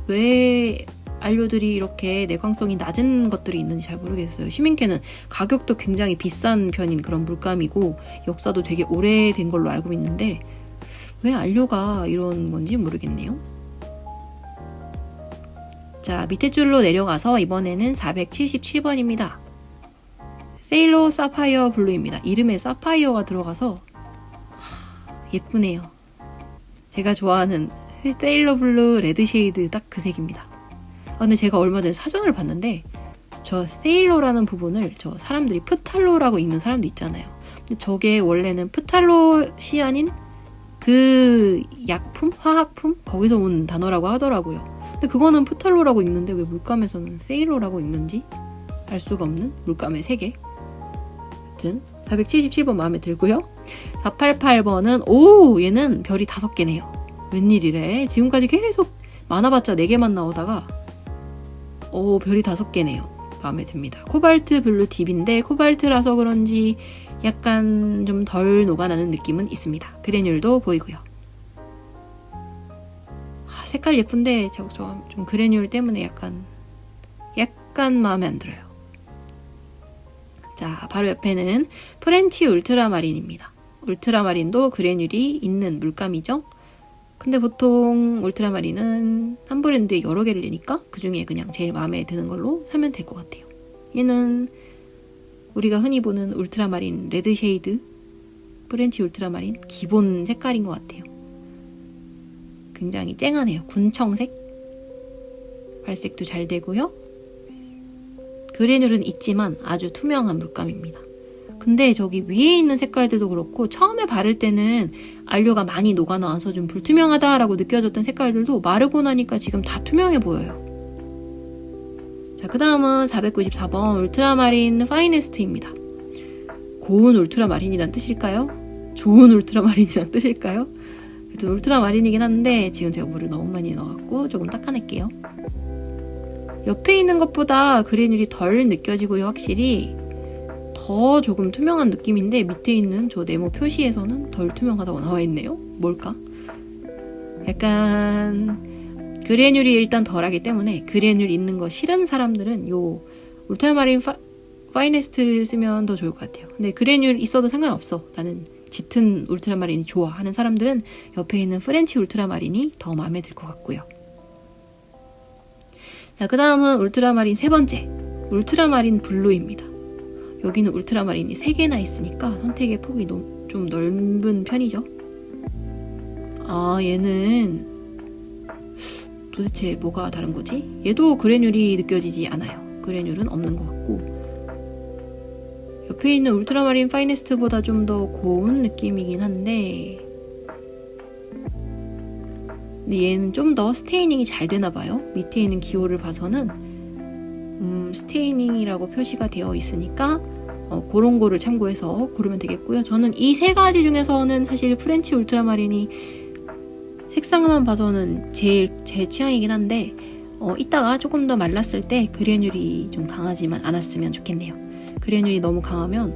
왜 안료들이 이렇게 내광성이 낮은 것들이 있는지 잘 모르겠어요. 시민캐는 가격도 굉장히 비싼 편인 그런 물감이고 역사도 되게 오래된 걸로 알고 있는데 왜 안료가 이런 건지 모르겠네요. 자, 밑에 줄로 내려가서 이번에는 477번입니다. 세일러 사파이어 블루입니다. 이름에 사파이어가 들어가서 예쁘네요. 제가 좋아하는 세일러 블루 레드 쉐이드 딱 그 색입니다. 근데 제가 얼마 전에 사전을 봤는데 저 세일러라는 부분을 저 사람들이 프탈로라고 읽는 사람도 있잖아요. 근데 저게 원래는 프탈롯이 아닌 그 약품? 화학품? 거기서 온 단어라고 하더라고요. 근데 그거는 프탈로라고 읽는데 왜 물감에서는 세일러라고 읽는지 알 수가 없는 물감의 세계. 하여튼 477번 마음에 들고요. 488번은 얘는 별이 5개네요. 웬일이래. 지금까지 계속 많아봤자 4개만 나오다가 별이 5개네요. 마음에 듭니다. 코발트 블루 딥인데 코발트라서 그런지 약간 좀 덜 녹아나는 느낌은 있습니다. 그래뉼도 보이고요. 색깔 예쁜데 좀 그래뉼 때문에 약간 마음에 안 들어요. 자, 바로 옆에는 프렌치 울트라마린입니다. 울트라마린도 그래뉼이 있는 물감이죠. 근데 보통 울트라마린은 한 브랜드에 여러 개를 내니까 그 중에 그냥 제일 마음에 드는 걸로 사면 될 것 같아요. 얘는 우리가 흔히 보는 울트라마린 레드 쉐이드 프렌치 울트라마린 기본 색깔인 것 같아요. 굉장히 쨍하네요. 군청색 발색도 잘 되고요. 그래뉼은 있지만 아주 투명한 물감입니다. 근데 저기 위에 있는 색깔들도 그렇고 처음에 바를 때는 안료가 많이 녹아나와서 좀 불투명하다라고 느껴졌던 색깔들도 마르고 나니까 지금 다 투명해 보여요. 자, 그 다음은 494번 울트라마린 파이네스트입니다. 고운 울트라마린이란 뜻일까요? 좋은 울트라마린이란 뜻일까요? 그래도 울트라마린이긴 한데 지금 제가 물을 너무 많이 넣어갖고 조금 닦아낼게요. 옆에 있는 것보다 그래뉼이 덜 느껴지고요. 확실히 더 조금 투명한 느낌인데 밑에 있는 저 네모 표시에서는 덜 투명하다고 나와 있네요. 뭘까? 약간 그래뉼이 일단 덜하기 때문에 그래뉼 있는 거 싫은 사람들은 요 울트라마린 파이네스트를 쓰면 더 좋을 것 같아요. 근데 그래뉼 있어도 상관없어. 나는 짙은 울트라마린이 좋아 하는 사람들은 옆에 있는 프렌치 울트라마린이 더 마음에 들 것 같고요. 자, 그 다음은 울트라마린 3번째 울트라마린 블루입니다. 여기는 울트라마린이 3개나 있으니까 선택의 폭이 좀 넓은 편이죠. 얘는 도대체 뭐가 다른 거지? 얘도 그래뉼이 느껴지지 않아요. 그래뉼은 없는 것 같고 옆에 있는 울트라마린 파이네스트보다 좀 더 고운 느낌이긴 한데 근데 얘는 좀 더 스테이닝이 잘 되나봐요. 밑에 있는 기호를 봐서는 스테이닝이라고 표시가 되어 있으니까 그런 거를 참고해서 고르면 되겠고요. 저는 이 3가지 중에서는 사실 프렌치 울트라마린이 색상만 봐서는 제 취향이긴 한데 이따가 조금 더 말랐을 때 그래뉼이 좀 강하지만 않았으면 좋겠네요. 그래뉼이 너무 강하면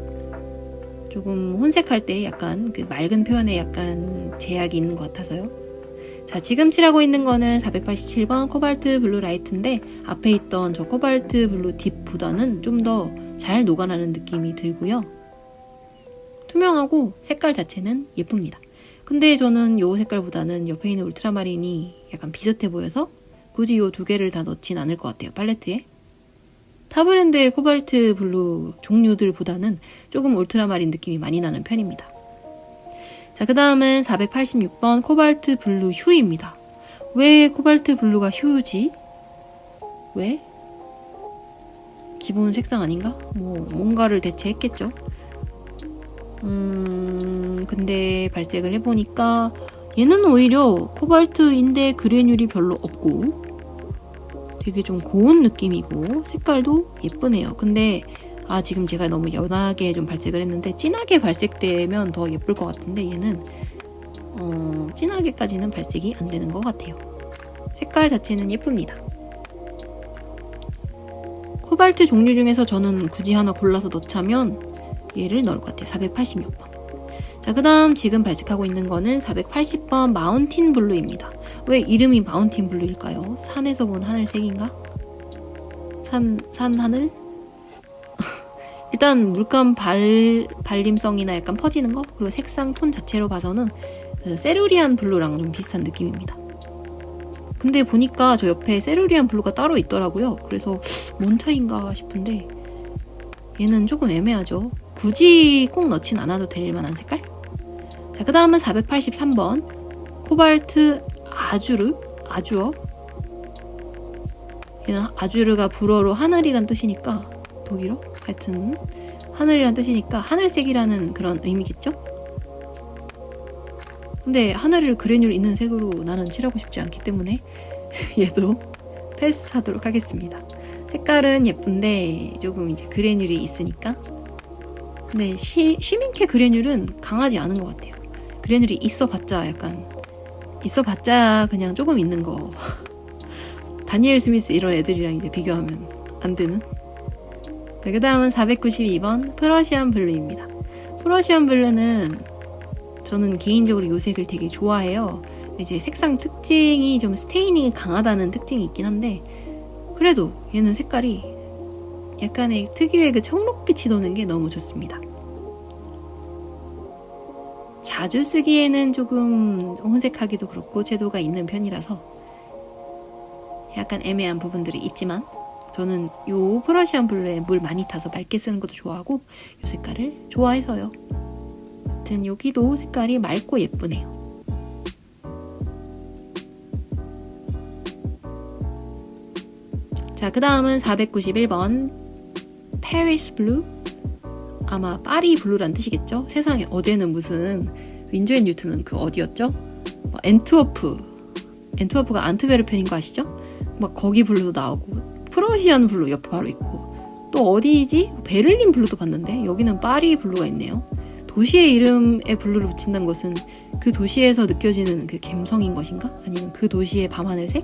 조금 혼색할 때 약간 그 맑은 표현에 약간 제약이 있는 것 같아서요. 자, 지금 칠하고 있는 거는 487번 코발트 블루 라이트인데 앞에 있던 저 코발트 블루 딥보다는 좀 더 잘 녹아나는 느낌이 들고요. 투명하고 색깔 자체는 예쁩니다. 근데 저는 이 색깔보다는 옆에 있는 울트라마린이 약간 비슷해 보여서 굳이 이 2개를 다 넣진 않을 것 같아요. 팔레트에. 타 브랜드의 코발트 블루 종류들보다는 조금 울트라마린 느낌이 많이 나는 편입니다. 자, 그 다음은 486번 코발트 블루 휴입니다. 왜 코발트 블루가 휴지? 왜? 기본 색상 아닌가? 뭔가를 대체했겠죠? 근데 발색을 해보니까 얘는 오히려 코발트인데 그래놀이 별로 없고 되게 좀 고운 느낌이고 색깔도 예쁘네요. 근데 지금 제가 너무 연하게 좀 발색을 했는데 진하게 발색되면 더 예쁠 것 같은데 얘는 진하게까지는 발색이 안 되는 것 같아요. 색깔 자체는 예쁩니다. 코발트 종류 중에서 저는 굳이 하나 골라서 넣자면 얘를 넣을 것 같아요. 486번. 자, 그 다음 지금 발색하고 있는 거는 480번 마운틴 블루입니다. 왜 이름이 마운틴 블루일까요? 산에서 본 하늘색인가? 산 하늘? 일단 물감 발림성이나 약간 퍼지는 거, 그리고 색상 톤 자체로 봐서는 세루리안 블루랑 좀 비슷한 느낌입니다. 근데 보니까 저 옆에 세루리안 블루가 따로 있더라고요. 그래서 뭔 차이인가 싶은데 얘는 조금 애매하죠. 굳이 꼭 넣진 않아도 될 만한 색깔? 자, 그 다음은 483번 코발트 아주어. 얘는 아주르가 불어로 하늘이란 뜻이니까, 독일어? 하여튼 하늘이란 뜻이니까 하늘색이라는 그런 의미겠죠? 근데 하늘을 그래놀 있는 색으로 나는 칠하고 싶지 않기 때문에 얘도 패스하도록 하겠습니다. 색깔은 예쁜데 조금 이제 그래놀이 있으니까. 근데 쉬민케 그래놀은 강하지 않은 것 같아요. 그래놀이 있어봤자 그냥 조금 있는 거. 다니엘 스미스 이런 애들이랑 이제 비교하면 안 되는. 네, 그 다음은 492번 프러시안 블루입니다. 프러시안 블루는 저는 개인적으로 이 색을 되게 좋아해요. 이제 색상 특징이 좀 스테이닝이 강하다는 특징이 있긴 한데, 그래도 얘는 색깔이 약간의 특유의 그 청록빛이 도는 게 너무 좋습니다. 자주 쓰기에는 조금 혼색하기도 그렇고 채도가 있는 편이라서 약간 애매한 부분들이 있지만, 저는 이 프러시안 블루에 물 많이 타서 맑게 쓰는 것도 좋아하고 이 색깔을 좋아해서요. 아무튼 여기도 색깔이 맑고 예쁘네요. 자, 그 다음은 491번 페리스 블루? 아마 파리 블루란 뜻이겠죠? 세상에, 어제는 무슨 윈저 앤 뉴튼은 그 어디였죠? 엔트워프가 안트베르펜인 거 아시죠? 막 거기 블루도 나오고, 프러시안 블루 옆에 바로 있고, 또 어디지? 베를린 블루도 봤는데 여기는 파리 블루가 있네요. 도시의 이름에 블루를 붙인다는 것은 그 도시에서 느껴지는 그 감성인 것인가? 아니면 그 도시의 밤하늘색?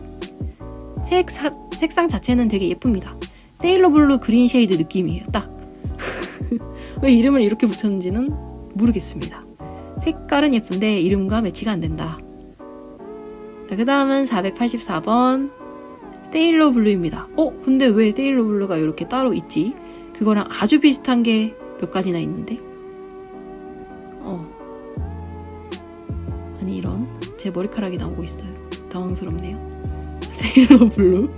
색상 자체는 되게 예쁩니다. 세일러 블루 그린 쉐이드 느낌이에요, 딱. 왜 이름을 이렇게 붙였는지는 모르겠습니다. 색깔은 예쁜데 이름과 매치가 안 된다. 자, 그 다음은 484번 세일러 블루입니다. 근데 왜 세일러 블루가 이렇게 따로 있지? 그거랑 아주 비슷한 게 몇 가지나 있는데? 아니, 이런. 제 머리카락이 나오고 있어요. 당황스럽네요. 세일러 블루.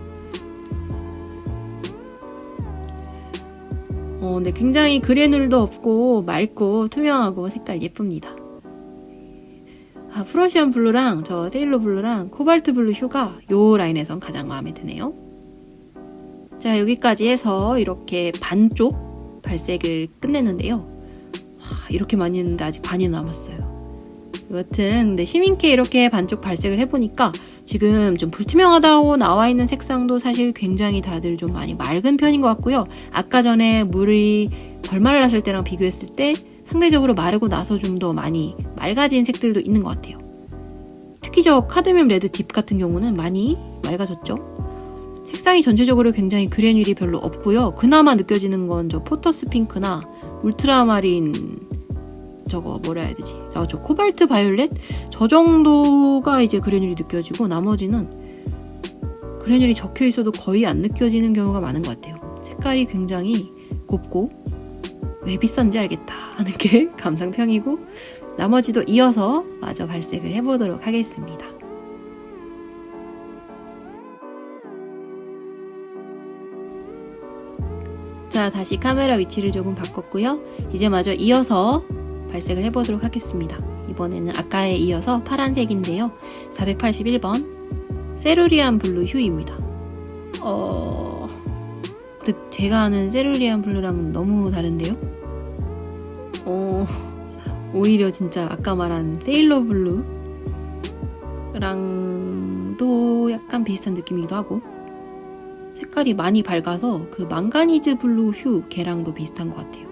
근데 굉장히 그래놀도 없고 맑고 투명하고 색깔 예쁩니다. 프러시안 블루랑 저 세일러 블루랑 코발트 블루 휴가 요 라인에선 가장 마음에 드네요. 자, 여기까지 해서 이렇게 반쪽 발색을 끝냈는데요. 이렇게 많이 했는데 아직 반이 남았어요. 여하튼 근데 쉬민케 이렇게 반쪽 발색을 해보니까 지금 좀 불투명하다고 나와 있는 색상도 사실 굉장히 다들 좀 많이 맑은 편인 것 같고요. 아까 전에 물이 덜 말랐을 때랑 비교했을 때 상대적으로 마르고 나서 좀 더 많이 맑아진 색들도 있는 것 같아요. 특히 저 카드뮴 레드 딥 같은 경우는 많이 맑아졌죠. 색상이 전체적으로 굉장히 그래놀이 별로 없고요. 그나마 느껴지는 건 저 포터스 핑크나 울트라마린 저거 뭐라 해야 되지? 저 코발트 바이올렛? 저 정도가 이제 그래놀이 느껴지고 나머지는 그래놀이 적혀 있어도 거의 안 느껴지는 경우가 많은 것 같아요. 색깔이 굉장히 곱고 왜 비싼지 알겠다 하는 게 감상평이고, 나머지도 이어서 마저 발색을 해보도록 하겠습니다. 자, 다시 카메라 위치를 조금 바꿨고요. 이제 마저 이어서 발색을 해보도록 하겠습니다. 이번에는 아까에 이어서 파란색인데요. 481번 세루리안 블루 휴입니다. 근데 제가 아는 세루리안 블루랑은 너무 다른데요? 오히려 진짜 아까 말한 세일러 블루랑도 약간 비슷한 느낌이기도 하고, 색깔이 많이 밝아서 그 망가니즈 블루 휴 걔랑도 비슷한 것 같아요.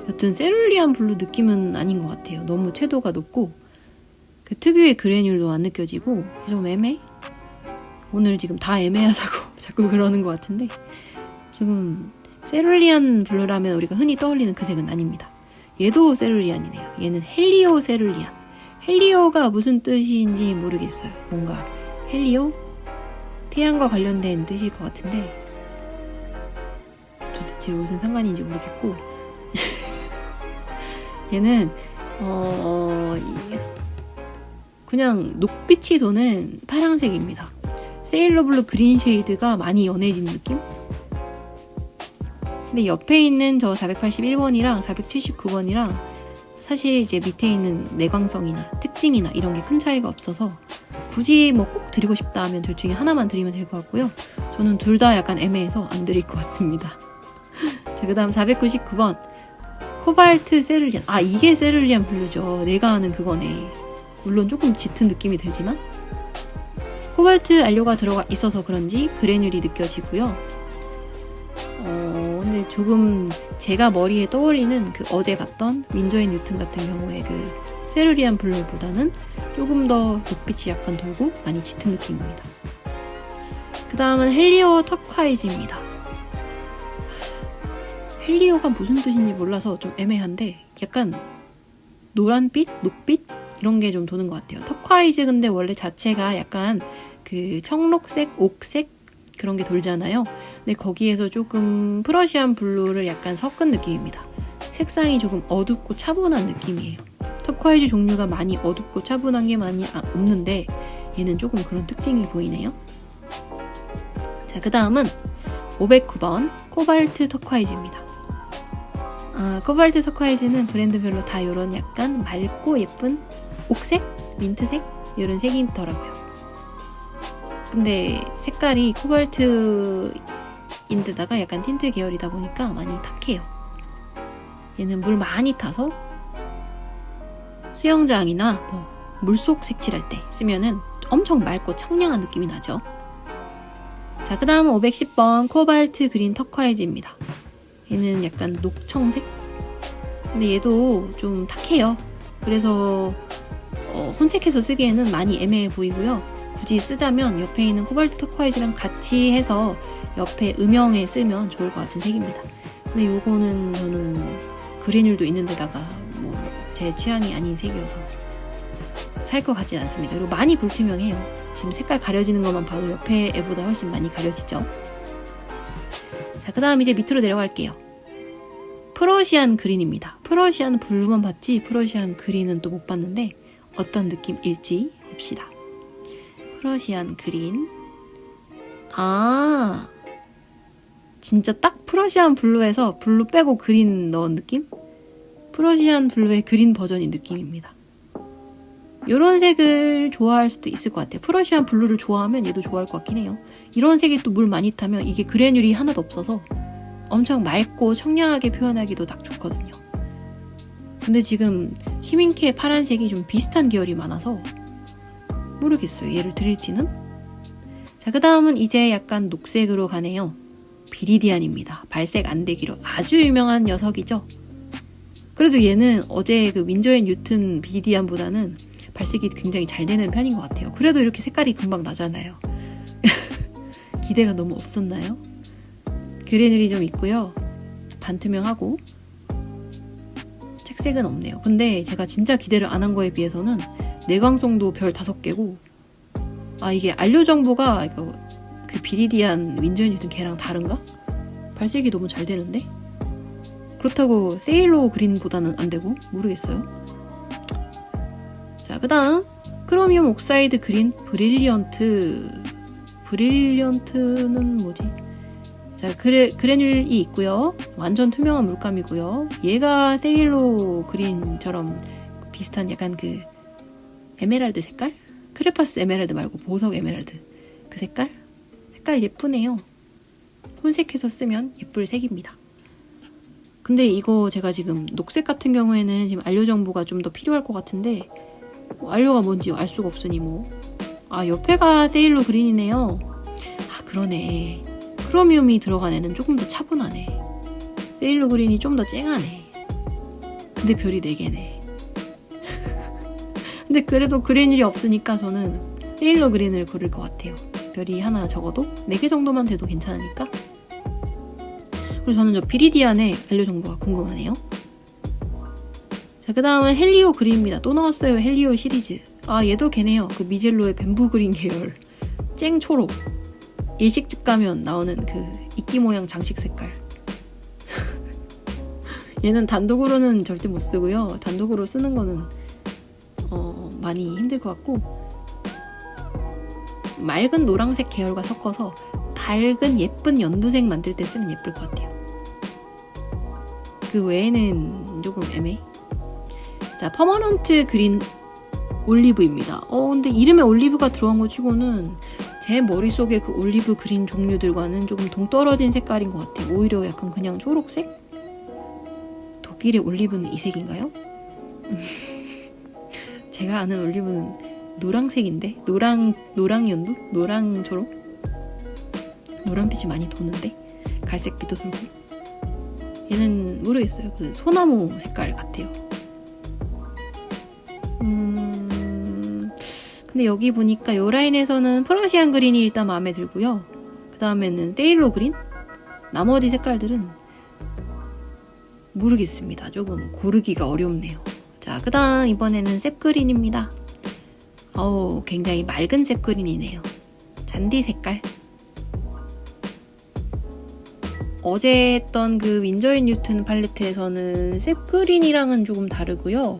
여튼 세룰리안 블루 느낌은 아닌 것 같아요. 너무 채도가 높고 그 특유의 그래뉼도 안 느껴지고 좀 애매해. 오늘 지금 다 애매하다고 자꾸 그러는 것 같은데, 지금 세룰리안 블루라면 우리가 흔히 떠올리는 그 색은 아닙니다. 얘도 세룰리안이네요. 얘는 헬리오 세룰리안. 헬리오가 무슨 뜻인지 모르겠어요. 뭔가 헬리오? 태양과 관련된 뜻일 것 같은데 도대체 무슨 상관인지 모르겠고 얘는 그냥 녹빛이 도는 파란색입니다. 세일러 블루 그린 쉐이드가 많이 연해진 느낌? 근데 옆에 있는 저 481번이랑 479번이랑 사실 이제 밑에 있는 내광성이나 특징이나 이런 게 큰 차이가 없어서 굳이 뭐 꼭 드리고 싶다 하면 둘 중에 하나만 드리면 될 것 같고요. 저는 둘 다 약간 애매해서 안 드릴 것 같습니다. 자, 그 다음 499번 코발트 세룰리안. 아, 이게 세룰리안 블루죠. 내가 아는 그거네. 물론 조금 짙은 느낌이 들지만 코발트 안료가 들어가 있어서 그런지 그래뉼이 느껴지고요. 근데 조금 제가 머리에 떠올리는 그 어제 봤던 윈저 앤 뉴튼 같은 경우에 그 세룰리안 블루보다는 조금 더 녹빛이 약간 돌고 많이 짙은 느낌입니다. 그 다음은 헬리오 터콰이즈입니다. 헬리오가 무슨 뜻인지 몰라서 좀 애매한데 약간 노란빛? 녹빛? 이런 게 좀 도는 것 같아요. 터콰이즈 근데 원래 자체가 약간 그 청록색, 옥색 그런 게 돌잖아요. 근데 거기에서 조금 프러시안 블루를 약간 섞은 느낌입니다. 색상이 조금 어둡고 차분한 느낌이에요. 터콰이즈 종류가 많이 어둡고 차분한 게 많이 없는데 얘는 조금 그런 특징이 보이네요. 자, 그 다음은 509번 코발트 터콰이즈입니다. 코발트 터콰이즈는 브랜드별로 다 이런 약간 맑고 예쁜 옥색, 민트색 이런 색이더라고요. 근데 색깔이 코발트인데다가 약간 틴트 계열이다 보니까 많이 탁해요. 얘는 물 많이 타서 수영장이나 물속 색칠할 때 쓰면은 엄청 맑고 청량한 느낌이 나죠. 자, 그 다음은 510번 코발트 그린 터콰이즈입니다. 얘는 약간 녹청색? 근데 얘도 좀 탁해요. 그래서 혼색해서 쓰기에는 많이 애매해 보이고요. 굳이 쓰자면 옆에 있는 코발트 터콰이즈랑 같이 해서 옆에 음영에 쓰면 좋을 것 같은 색입니다. 근데 요거는 저는 그래뉼도 있는 데다가 뭐 제 취향이 아닌 색이어서 살 것 같진 않습니다. 그리고 많이 불투명해요. 지금 색깔 가려지는 것만 봐도 옆에 애보다 훨씬 많이 가려지죠. 자, 그 다음 이제 밑으로 내려갈게요. 프러시안 그린입니다. 프러시안 블루만 봤지 프러시안 그린은 또 못 봤는데 어떤 느낌일지 봅시다. 프러시안 그린. 진짜 딱 프러시안 블루에서 블루 빼고 그린 넣은 느낌? 프러시안 블루의 그린 버전인 느낌입니다. 이런 색을 좋아할 수도 있을 것 같아요. 프러시안 블루를 좋아하면 얘도 좋아할 것 같긴 해요. 이런 색이 또 물 많이 타면 이게 그래뉼이 하나도 없어서 엄청 맑고 청량하게 표현하기도 딱 좋거든요. 근데 지금 시민케 파란색이 좀 비슷한 계열이 많아서 모르겠어요. 얘를 드릴지는. 자, 그 다음은 이제 약간 녹색으로 가네요. 비리디안입니다. 발색 안 되기로 아주 유명한 녀석이죠. 그래도 얘는 어제 그 윈저 앤 뉴튼 비리디안보다는 발색이 굉장히 잘 되는 편인 것 같아요. 그래도 이렇게 색깔이 금방 나잖아요. 기대가 너무 없었나요? 그래뉼이 좀 있고요. 반투명하고 색은 없네요. 근데 제가 진짜 기대를 안 한 거에 비해서는 내광성도 별 5개고 이게 안료 정보가 그 비리디안 윈저 앤 뉴튼 걔랑 다른가? 발색이 너무 잘 되는데? 그렇다고 세일러 그린보다는 안 되고 모르겠어요. 자, 그 다음 크로미움 옥사이드 그린 브릴리언트는 뭐지? 자, 그래뉼이 있고요. 완전 투명한 물감이고요. 얘가 세일러 그린처럼 비슷한 약간 그 에메랄드 색깔? 크레파스 에메랄드 말고 보석 에메랄드 그 색깔 예쁘네요. 혼색해서 쓰면 예쁠 색입니다. 근데 이거 제가 지금 녹색 같은 경우에는 지금 안료 정보가 좀 더 필요할 것 같은데 안료가 뭔지 알 수가 없으니 옆에가 세일로 그린이네요. 그러네. 크로미움이 들어간 애는 조금 더 차분하네. 세일로 그린이 좀 더 쨍하네. 근데 별이 4개네. 근데 그래도 그랜율이 없으니까 저는 세일러 그린을 고를 것 같아요. 별이 하나 적어도 4개 정도만 돼도 괜찮으니까. 그리고 저는 저 비리디안의 안료 정보가 궁금하네요. 자, 그 다음은 헬리오 그린입니다. 또 나왔어요. 헬리오 시리즈. 얘도 걔네요. 그 미젤로의 뱀부 그린 계열. 쨍 초록. 일식집 가면 나오는 그 이끼 모양 장식 색깔. 얘는 단독으로는 절대 못 쓰고요. 단독으로 쓰는 거는 많이 힘들 것 같고, 맑은 노란색 계열과 섞어서 밝은 예쁜 연두색 만들 때 쓰면 예쁠 것 같아요. 그 외에는 조금 애매해. 자, 퍼머넌트 그린 올리브입니다. 근데 이름에 올리브가 들어간 거 치고는 제 머릿속에 그 올리브 그린 종류들과는 조금 동떨어진 색깔인 것 같아요. 오히려 약간 그냥 초록색? 독일의 올리브는 이 색인가요? 제가 아는 올리브는 노랑색인데? 노랑 연두? 노랑 초록? 노란빛이 많이 도는데? 갈색빛도 돌고. 얘는 모르겠어요. 그 소나무 색깔 같아요. 근데 여기 보니까 요 라인에서는 프러시안 그린이 일단 마음에 들고요. 그 다음에는 세일로 그린? 나머지 색깔들은 모르겠습니다. 조금 고르기가 어렵네요. 자, 그 다음 이번에는 셉 그린입니다. 굉장히 맑은 셉 그린이네요. 잔디 색깔. 어제 했던 그 윈저인 뉴튼 팔레트에서는 셉 그린이랑은 조금 다르고요.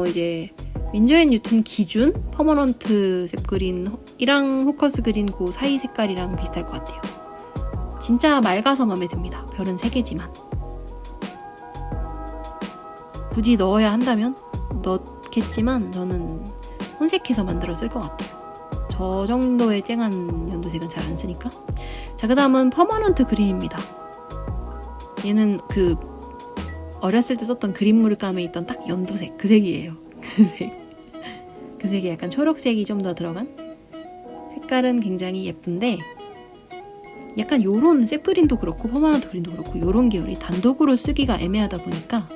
이제 윈저인 뉴튼 기준 퍼머넌트 셉 그린이랑 호커스 그린 그 사이 색깔이랑 비슷할 것 같아요. 진짜 맑아서 마음에 듭니다. 별은 3개지만. 굳이 넣어야 한다면 넣겠지만 저는 혼색해서 만들어 쓸 것 같아요. 저 정도의 쨍한 연두색은 잘 안 쓰니까. 자, 그 다음은 퍼머넌트 그린입니다. 얘는 그 어렸을 때 썼던 그린 물감에 있던 딱 연두색, 그 색이에요. 그 색. 그 색이 약간 초록색이 좀 더 들어간 색깔은 굉장히 예쁜데, 약간 요런 셉 그린도 그렇고 퍼머넌트 그린도 그렇고 요런 계열이 단독으로 쓰기가 애매하다 보니까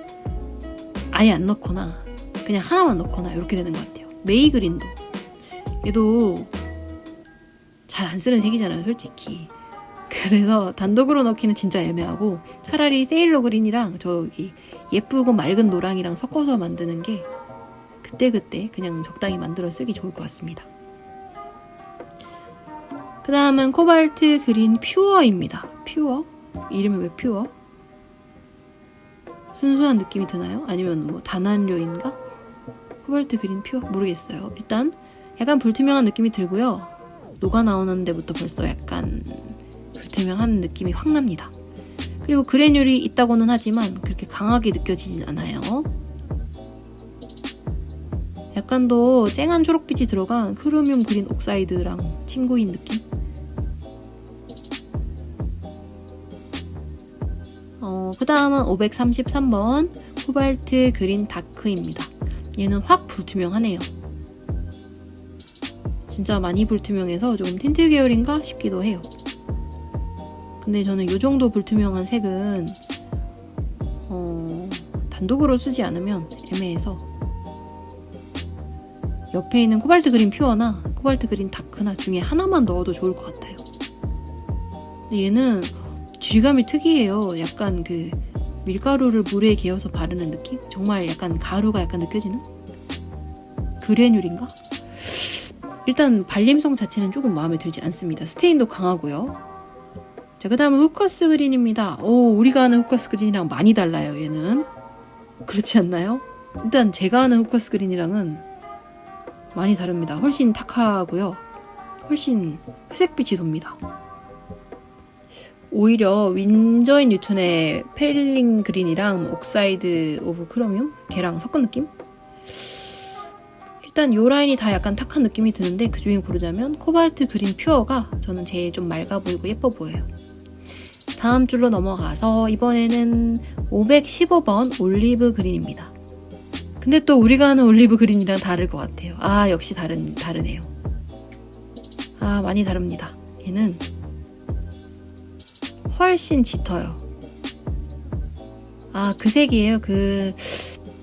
아예 안 넣거나 그냥 하나만 넣거나 이렇게 되는 것 같아요. 메이 그린도 얘도 잘 안 쓰는 색이잖아요, 솔직히. 그래서 단독으로 넣기는 진짜 애매하고 차라리 세일러 그린이랑 저기 예쁘고 맑은 노랑이랑 섞어서 만드는 게 그때그때 그냥 적당히 만들어 쓰기 좋을 것 같습니다. 그 다음은 코발트 그린 퓨어입니다. 퓨어? 이름이 왜 퓨어? 순수한 느낌이 드나요? 아니면 단안료인가? 코발트 그린 퓨어? 모르겠어요. 일단 약간 불투명한 느낌이 들고요. 녹아 나오는 데부터 벌써 약간 불투명한 느낌이 확 납니다. 그리고 그래놀이 있다고는 하지만 그렇게 강하게 느껴지진 않아요. 약간 더 쨍한 초록빛이 들어간 크로미움 그린 옥사이드랑 친구인 느낌? 그 다음은 533번 코발트 그린 다크입니다. 얘는 확 불투명하네요. 진짜 많이 불투명해서 조금 틴트 계열인가 싶기도 해요. 근데 저는 이 정도 불투명한 색은 단독으로 쓰지 않으면 애매해서 옆에 있는 코발트 그린 퓨어나 코발트 그린 다크나 중에 하나만 넣어도 좋을 것 같아요. 근데 얘는 질감이 특이해요. 약간 그 밀가루를 물에 개어서 바르는 느낌? 정말 약간 가루가 약간 느껴지는? 그래놀인가? 일단 발림성 자체는 조금 마음에 들지 않습니다. 스테인도 강하고요. 자, 그 다음은 후커스 그린입니다. 우리가 아는 후커스 그린이랑 많이 달라요, 얘는. 그렇지 않나요? 일단 제가 아는 후커스 그린이랑은 많이 다릅니다. 훨씬 탁하고요. 훨씬 회색빛이 돕니다. 오히려 윈저인 뉴턴의 페릴링 그린이랑 옥사이드 오브 크로미움? 걔랑 섞은 느낌? 일단 요 라인이 다 약간 탁한 느낌이 드는데 그 중에 고르자면 코발트 그린 퓨어가 저는 제일 좀 맑아 보이고 예뻐 보여요. 다음 줄로 넘어가서 이번에는 515번 올리브 그린입니다. 근데 또 우리가 하는 올리브 그린이랑 다를 것 같아요. 아, 역시 다르네요. 아, 많이 다릅니다. 얘는 훨씬 짙어요. 아, 그 색이에요. 그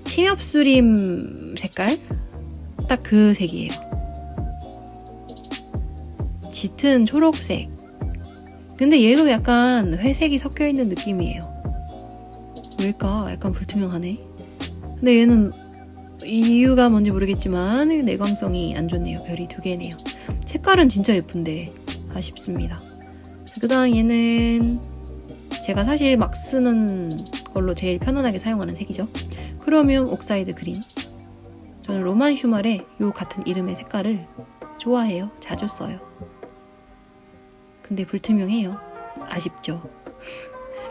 침엽수림 색깔? 딱 그 색이에요. 짙은 초록색. 근데 얘도 약간 회색이 섞여있는 느낌이에요. 왜일까? 약간 불투명하네. 근데 얘는 이유가 뭔지 모르겠지만 내광성이 안 좋네요. 별이 2개네요. 색깔은 진짜 예쁜데 아쉽습니다. 그 다음 얘는 제가 사실 막 쓰는 걸로 제일 편안하게 사용하는 색이죠. 크로뮴 옥사이드 그린. 저는 로만 슈말의 요 같은 이름의 색깔을 좋아해요. 자주 써요. 근데 불투명해요. 아쉽죠.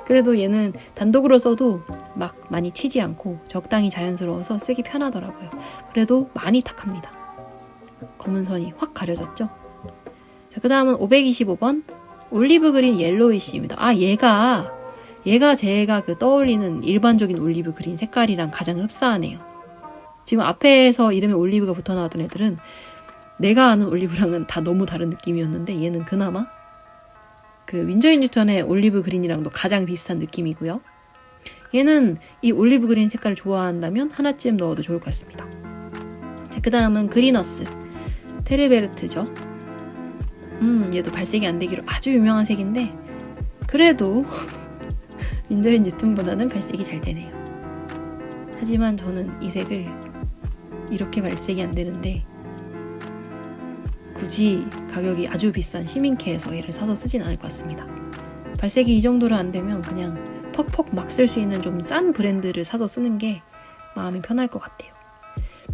그래도 얘는 단독으로 써도 막 많이 튀지 않고 적당히 자연스러워서 쓰기 편하더라고요. 그래도 많이 탁합니다. 검은 선이 확 가려졌죠? 자, 그 다음은 525번 올리브 그린 옐로이시입니다. 아, 얘가 제가 그 떠올리는 일반적인 올리브 그린 색깔이랑 가장 흡사하네요. 지금 앞에서 이름에 올리브가 붙어 나왔던 애들은 내가 아는 올리브랑은 다 너무 다른 느낌이었는데 얘는 그나마 그 윈저 앤 뉴턴의 올리브 그린이랑도 가장 비슷한 느낌이고요. 얘는 이 올리브 그린 색깔을 좋아한다면 하나쯤 넣어도 좋을 것 같습니다. 자, 그 다음은 그리너스 테르베르트죠. 얘도 발색이 안 되기로 아주 유명한 색인데 그래도 윈저 앤 뉴턴보다는 발색이 잘 되네요. 하지만 저는 이 색을 이렇게 발색이 안 되는데 굳이 가격이 아주 비싼 시민케에서 얘를 사서 쓰진 않을 것 같습니다. 발색이 이 정도로 안 되면 그냥 퍽퍽 막 쓸 수 있는 좀 싼 브랜드를 사서 쓰는 게 마음이 편할 것 같아요.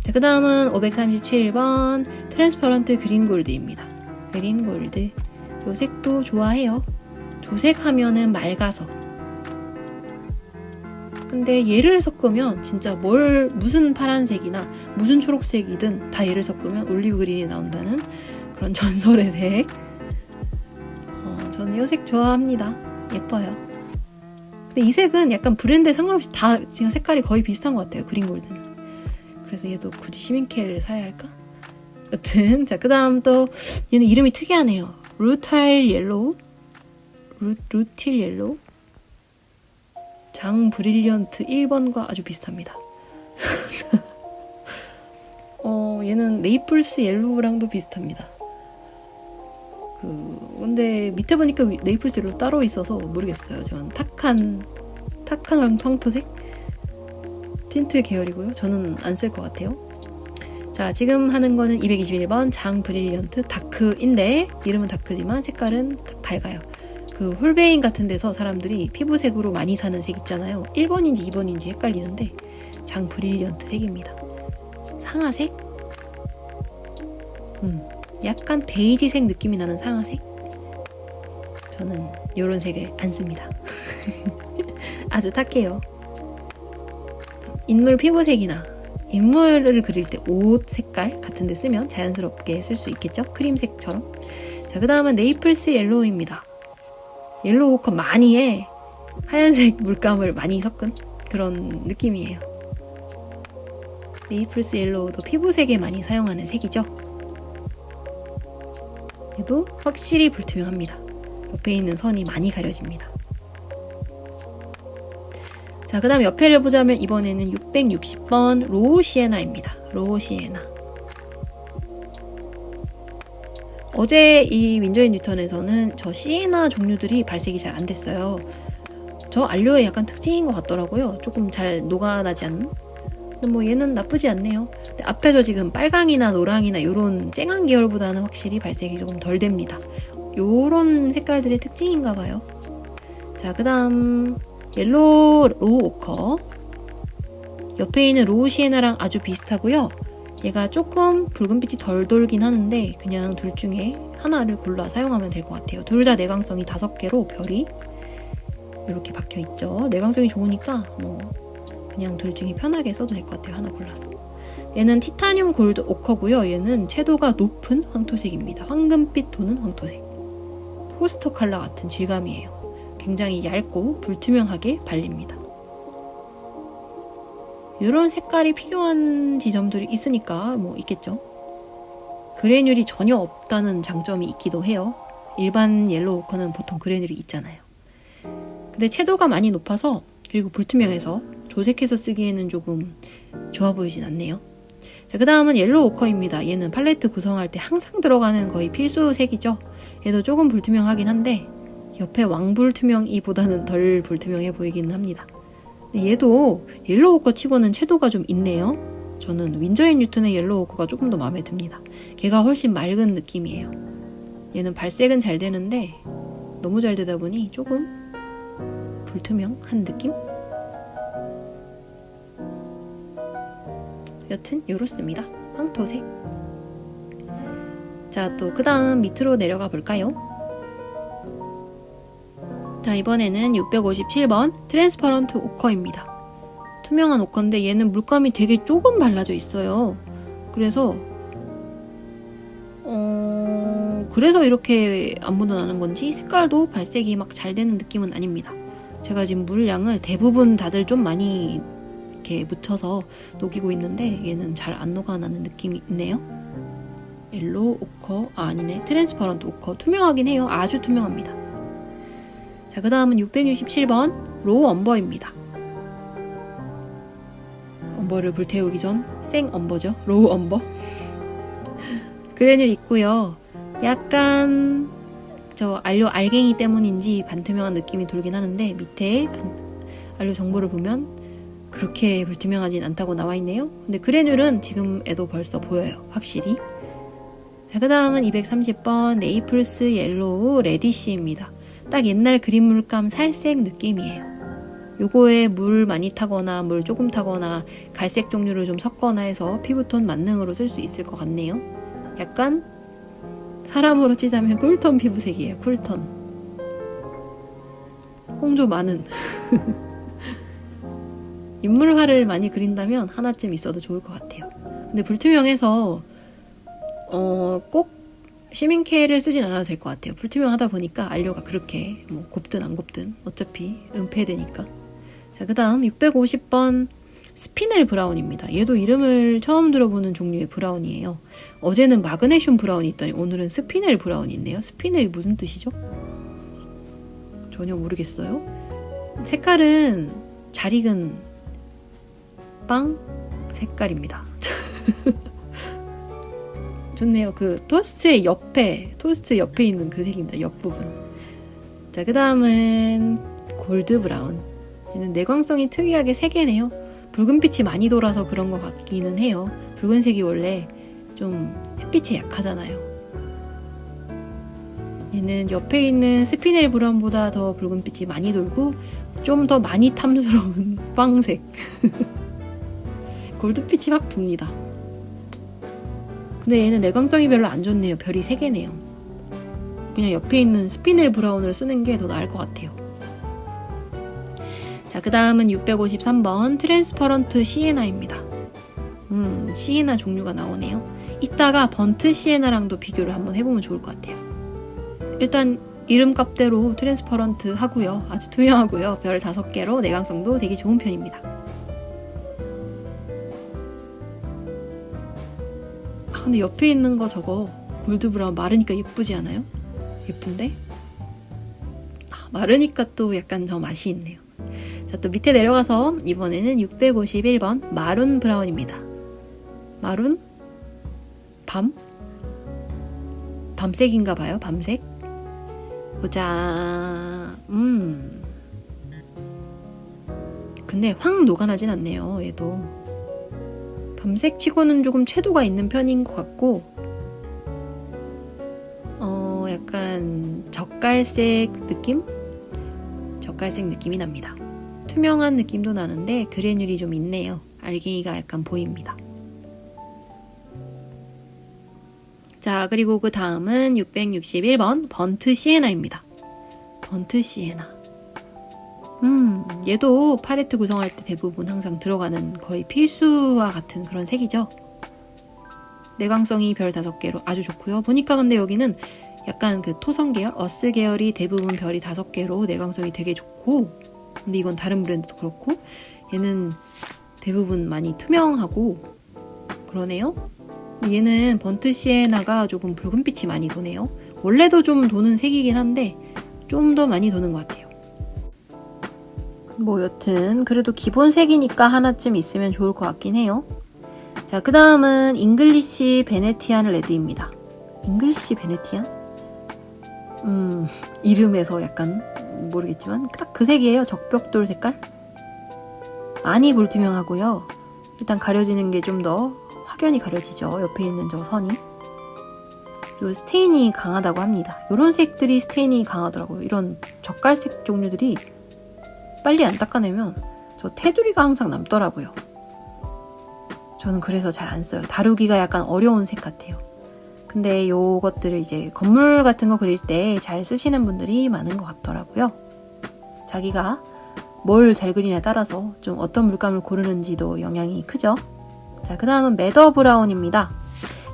자, 그 다음은 537번 트랜스퍼런트 그린 골드입니다. 그린 골드. 요 색도 좋아해요. 조색하면은 맑아서. 근데 얘를 섞으면 진짜 무슨 파란색이나 무슨 초록색이든 다 얘를 섞으면 올리브 그린이 나온다는 그런 전설의 색. 저는 이 색 좋아합니다. 예뻐요. 근데 이 색은 약간 브랜드에 상관없이 다 지금 색깔이 거의 비슷한 것 같아요. 그린 골드는. 그래서 얘도 굳이 시민케를 사야 할까? 여튼 자, 그 다음 또 얘는 이름이 특이하네요. 루틸 옐로우? 루틸 옐로우? 장 브릴리언트 1번과 아주 비슷합니다. 얘는 네이플스 옐로우랑도 비슷합니다. 근데 밑에 보니까 네이플스 옐로우 따로 있어서 모르겠어요. 저는 탁한 황토색? 틴트 계열이고요. 저는 안 쓸 것 같아요. 자, 지금 하는 거는 221번 장 브릴리언트 다크인데 이름은 다크지만 색깔은 밝아요. 그 홀베인 같은 데서 사람들이 피부색으로 많이 사는 색 있잖아요. 1번인지 2번인지 헷갈리는데 장 브릴리언트 색입니다. 상아색? 약간 베이지색 느낌이 나는 상아색? 저는 이런 색을 안 씁니다. 아주 탁해요. 인물 피부색이나 인물을 그릴 때 옷 색깔 같은 데 쓰면 자연스럽게 쓸 수 있겠죠? 크림색처럼. 자, 그 다음은 네이플스 옐로우입니다. 옐로우 오커 많이 해. 하얀색 물감을 많이 섞은 그런 느낌이에요. 네이플스 옐로우도 피부색에 많이 사용하는 색이죠. 얘도 확실히 불투명합니다. 옆에 있는 선이 많이 가려집니다. 자, 그 다음 옆에를 보자면 이번에는 660번 로우 시에나입니다. 로우 시에나. 어제 이 윈저 앤 뉴턴에서는 저 시에나 종류들이 발색이 잘 안 됐어요. 저 안료의 약간 특징인 것 같더라고요. 조금 잘 녹아나지 않는? 근데 뭐 얘는 나쁘지 않네요. 근데 앞에서 지금 빨강이나 노랑이나 이런 쨍한 계열보다는 확실히 발색이 조금 덜 됩니다. 요런 색깔들의 특징인가 봐요. 자, 그 다음 옐로우 로우 오커. 옆에 있는 로우 시에나랑 아주 비슷하고요. 얘가 조금 붉은빛이 덜 돌긴 하는데 그냥 둘 중에 하나를 골라 사용하면 될 것 같아요. 둘 다 내광성이 5개로 별이 이렇게 박혀있죠. 내광성이 좋으니까 뭐 그냥 둘 중에 편하게 써도 될 것 같아요. 하나 골라서. 얘는 티타늄 골드 오커고요. 얘는 채도가 높은 황토색입니다. 황금빛 도는 황토색. 포스터 컬러 같은 질감이에요. 굉장히 얇고 불투명하게 발립니다. 이런 색깔이 필요한 지점들이 있으니까 뭐 있겠죠. 그래듈이 전혀 없다는 장점이 있기도 해요. 일반 옐로우 오커는 보통 그래듈이 있잖아요. 근데 채도가 많이 높아서 그리고 불투명해서 조색해서 쓰기에는 조금 좋아 보이진 않네요. 자, 그 다음은 옐로우 오커입니다. 얘는 팔레트 구성할 때 항상 들어가는 거의 필수 색이죠. 얘도 조금 불투명하긴 한데 옆에 왕불투명이보다는 덜 불투명해 보이기는 합니다. 근데 얘도 옐로우 오커 치고는 채도가 좀 있네요. 저는 윈저 앤 뉴튼의 옐로우 오커가 조금 더 마음에 듭니다. 걔가 훨씬 맑은 느낌이에요. 얘는 발색은 잘 되는데 너무 잘 되다 보니 조금 불투명한 느낌? 여튼 요렇습니다. 황토색. 자, 또 그 다음 밑으로 내려가 볼까요? 자, 이번에는 657번 트랜스퍼런트 오커입니다. 투명한 오커인데 얘는 물감이 되게 조금 발라져 있어요. 그래서 이렇게 안 묻어나는 건지 색깔도 발색이 막 잘 되는 느낌은 아닙니다. 제가 지금 물량을 대부분 다들 좀 많이 이렇게 묻혀서 녹이고 있는데 얘는 잘 안 녹아나는 느낌이 있네요. 옐로우 오커, 아니네, 트랜스퍼런트 오커. 투명하긴 해요. 아주 투명합니다. 자, 그 다음은 667번 로우 엄버입니다. 엄버를 불태우기 전 생 엄버죠. 로우 엄버. 그래듈 있고요. 약간 저 안료 알갱이 때문인지 반투명한 느낌이 돌긴 하는데 밑에 안료 정보를 보면 그렇게 불투명하진 않다고 나와 있네요. 근데 그래듈은 지금에도 벌써 보여요. 확실히. 자, 그 다음은 230번 네이플스 옐로우 레디쉬입니다. 딱 옛날 그린 물감 살색 느낌이에요. 요거에 물 많이 타거나 물 조금 타거나 갈색 종류를 좀 섞거나 해서 피부톤 만능으로 쓸 수 있을 것 같네요. 약간 사람으로 치자면 쿨톤 피부색이에요. 쿨톤. 홍조 많은. 인물화를 많이 그린다면 하나쯤 있어도 좋을 것 같아요. 근데 불투명해서 꼭 시민케를 쓰진 않아도 될 것 같아요. 불투명하다 보니까 안료가 그렇게 뭐 곱든 안 곱든 어차피 은폐되니까. 자, 그 다음 650번 스피넬 브라운입니다. 얘도 이름을 처음 들어보는 종류의 브라운이에요. 어제는 마그네슘 브라운이 있더니 오늘은 스피넬 브라운이 있네요. 스피넬이 무슨 뜻이죠? 전혀 모르겠어요. 색깔은 잘 익은 빵 색깔입니다. 좋네요. 그 토스트 옆에 있는 그 색입니다. 옆부분. 자, 그 다음은 골드 브라운. 얘는 내광성이 특이하게 3개네요. 붉은빛이 많이 돌아서 그런 것 같기는 해요. 붉은색이 원래 좀 햇빛에 약하잖아요. 얘는 옆에 있는 스피넬 브라운보다 더 붉은빛이 많이 돌고 좀 더 많이 탐스러운 빵색. 골드빛이 확 돕니다. 근데 얘는 내광성이 별로 안 좋네요. 별이 3개네요. 그냥 옆에 있는 스피넬 브라운을 쓰는 게 더 나을 것 같아요. 자, 그 다음은 653번 트랜스퍼런트 시에나입니다. 시에나 종류가 나오네요. 이따가 번트 시에나랑도 비교를 한번 해보면 좋을 것 같아요. 일단 이름값대로 트랜스퍼런트 하고요. 아주 투명하고요. 별 5개로 내광성도 되게 좋은 편입니다. 근데 옆에 있는 거 저거 골드 브라운 마르니까 예쁘지 않아요? 예쁜데? 마르니까 또 약간 저 맛이 있네요. 자, 또 밑에 내려가서 이번에는 651번 마룬 브라운입니다. 마룬? 밤색인가 봐요. 밤색. 보자. 근데 확 녹아나진 않네요. 얘도. 밤색 치고는 조금 채도가 있는 편인 것 같고 약간 젓갈색 느낌이 납니다. 투명한 느낌도 나는데 그래듈이 좀 있네요. 알갱이가 약간 보입니다. 자, 그리고 그 다음은 661번 번트 시에나입니다. 번트 시에나. 얘도 팔레트 구성할 때 대부분 항상 들어가는 거의 필수와 같은 그런 색이죠. 내광성이 별 5개로 아주 좋고요. 보니까 근데 여기는 약간 그 토성 계열, 어스 계열이 대부분 별이 5개로 내광성이 되게 좋고, 근데 이건 다른 브랜드도 그렇고, 얘는 대부분 많이 투명하고 그러네요. 얘는 번트 시에나가 조금 붉은빛이 많이 도네요. 원래도 좀 도는 색이긴 한데 좀 더 많이 도는 것 같아요. 뭐 여튼 그래도 기본 색이니까 하나쯤 있으면 좋을 것 같긴 해요. 자, 그 다음은 잉글리시 베네티안 레드입니다. 잉글리시 베네티안? 이름에서 약간 모르겠지만 딱 그 색이에요. 적벽돌 색깔. 많이 불투명하고요. 일단 가려지는 게 좀 더 확연히 가려지죠. 옆에 있는 저 선이. 그리고 스테인이 강하다고 합니다. 이런 색들이 스테인이 강하더라고요. 이런 젓갈색 종류들이 빨리 안 닦아내면 저 테두리가 항상 남더라고요. 저는 그래서 잘 안 써요. 다루기가 약간 어려운 색 같아요. 근데 요것들을 이제 건물 같은 거 그릴 때 잘 쓰시는 분들이 많은 것 같더라고요. 자기가 뭘 잘 그리냐에 따라서 좀 어떤 물감을 고르는지도 영향이 크죠. 자, 그 다음은 매더 브라운입니다.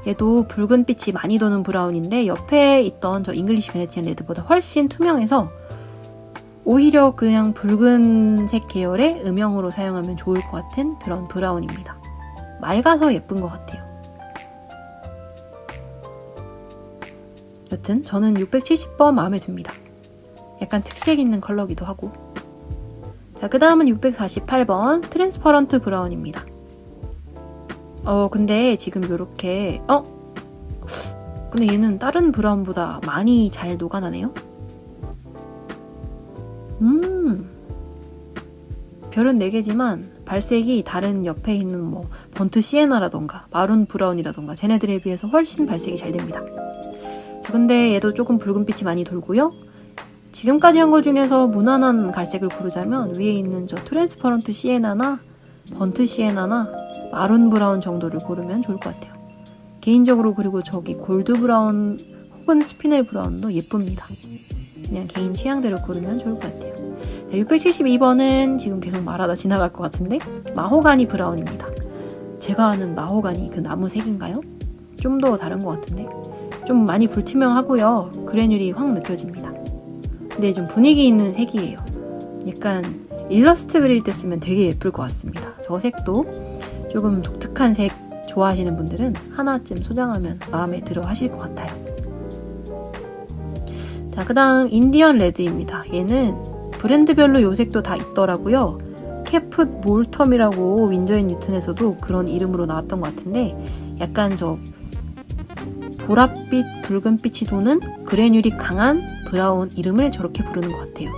얘도 붉은 빛이 많이 도는 브라운인데 옆에 있던 저 잉글리시 베네티안 레드보다 훨씬 투명해서 오히려 그냥 붉은색 계열의 음영으로 사용하면 좋을 것 같은 그런 브라운입니다. 맑아서 예쁜 것 같아요. 여튼 저는 670번 마음에 듭니다. 약간 특색 있는 컬러기도 하고. 자, 그 다음은 648번 트랜스퍼런트 브라운입니다. 근데 지금 요렇게 근데 얘는 다른 브라운보다 많이 잘 녹아나네요. 별은 4개지만 발색이 다른 옆에 있는 뭐 번트 시에나라던가 마룬 브라운이라던가 쟤네들에 비해서 훨씬 발색이 잘 됩니다. 자, 근데 얘도 조금 붉은빛이 많이 돌고요. 지금까지 한 것 중에서 무난한 갈색을 고르자면 위에 있는 저 트랜스퍼런트 시에나나 번트 시에나나 마룬 브라운 정도를 고르면 좋을 것 같아요. 개인적으로 그리고 저기 골드 브라운 혹은 스피넬 브라운도 예쁩니다. 그냥 개인 취향대로 고르면 좋을 것 같아요. 자, 672번은 지금 계속 말하다 지나갈 것 같은데 마호가니 브라운입니다. 제가 아는 마호가니 그 나무 색인가요? 좀 더 다른 것 같은데 좀 많이 불투명하고요. 그래듈이 확 느껴집니다. 근데 좀 분위기 있는 색이에요. 약간 일러스트 그릴 때 쓰면 되게 예쁠 것 같습니다. 저 색도 조금 독특한 색 좋아하시는 분들은 하나쯤 소장하면 마음에 들어 하실 것 같아요. 자, 그 다음 인디언 레드입니다. 얘는 브랜드별로 요 색도 다 있더라고요. 캐풋 몰텀이라고 윈저 앤 뉴튼에서도 그런 이름으로 나왔던 것 같은데 약간 저 보랏빛, 붉은빛이 도는 그래듈이 강한 브라운 이름을 저렇게 부르는 것 같아요.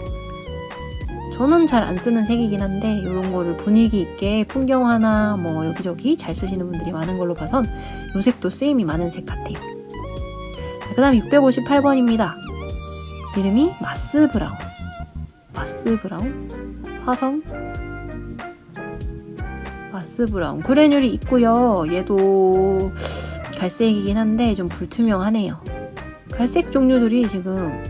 저는 잘 안 쓰는 색이긴 한데 이런 거를 분위기 있게 풍경화나 뭐 여기저기 잘 쓰시는 분들이 많은 걸로 봐선 이 색도 쓰임이 많은 색 같아요. 그 다음 658번입니다. 이름이 마스 브라운. 마스 브라운? 화성? 마스 브라운. 그래듈이 있고요. 얘도 갈색이긴 한데 좀 불투명하네요. 갈색 종류들이 지금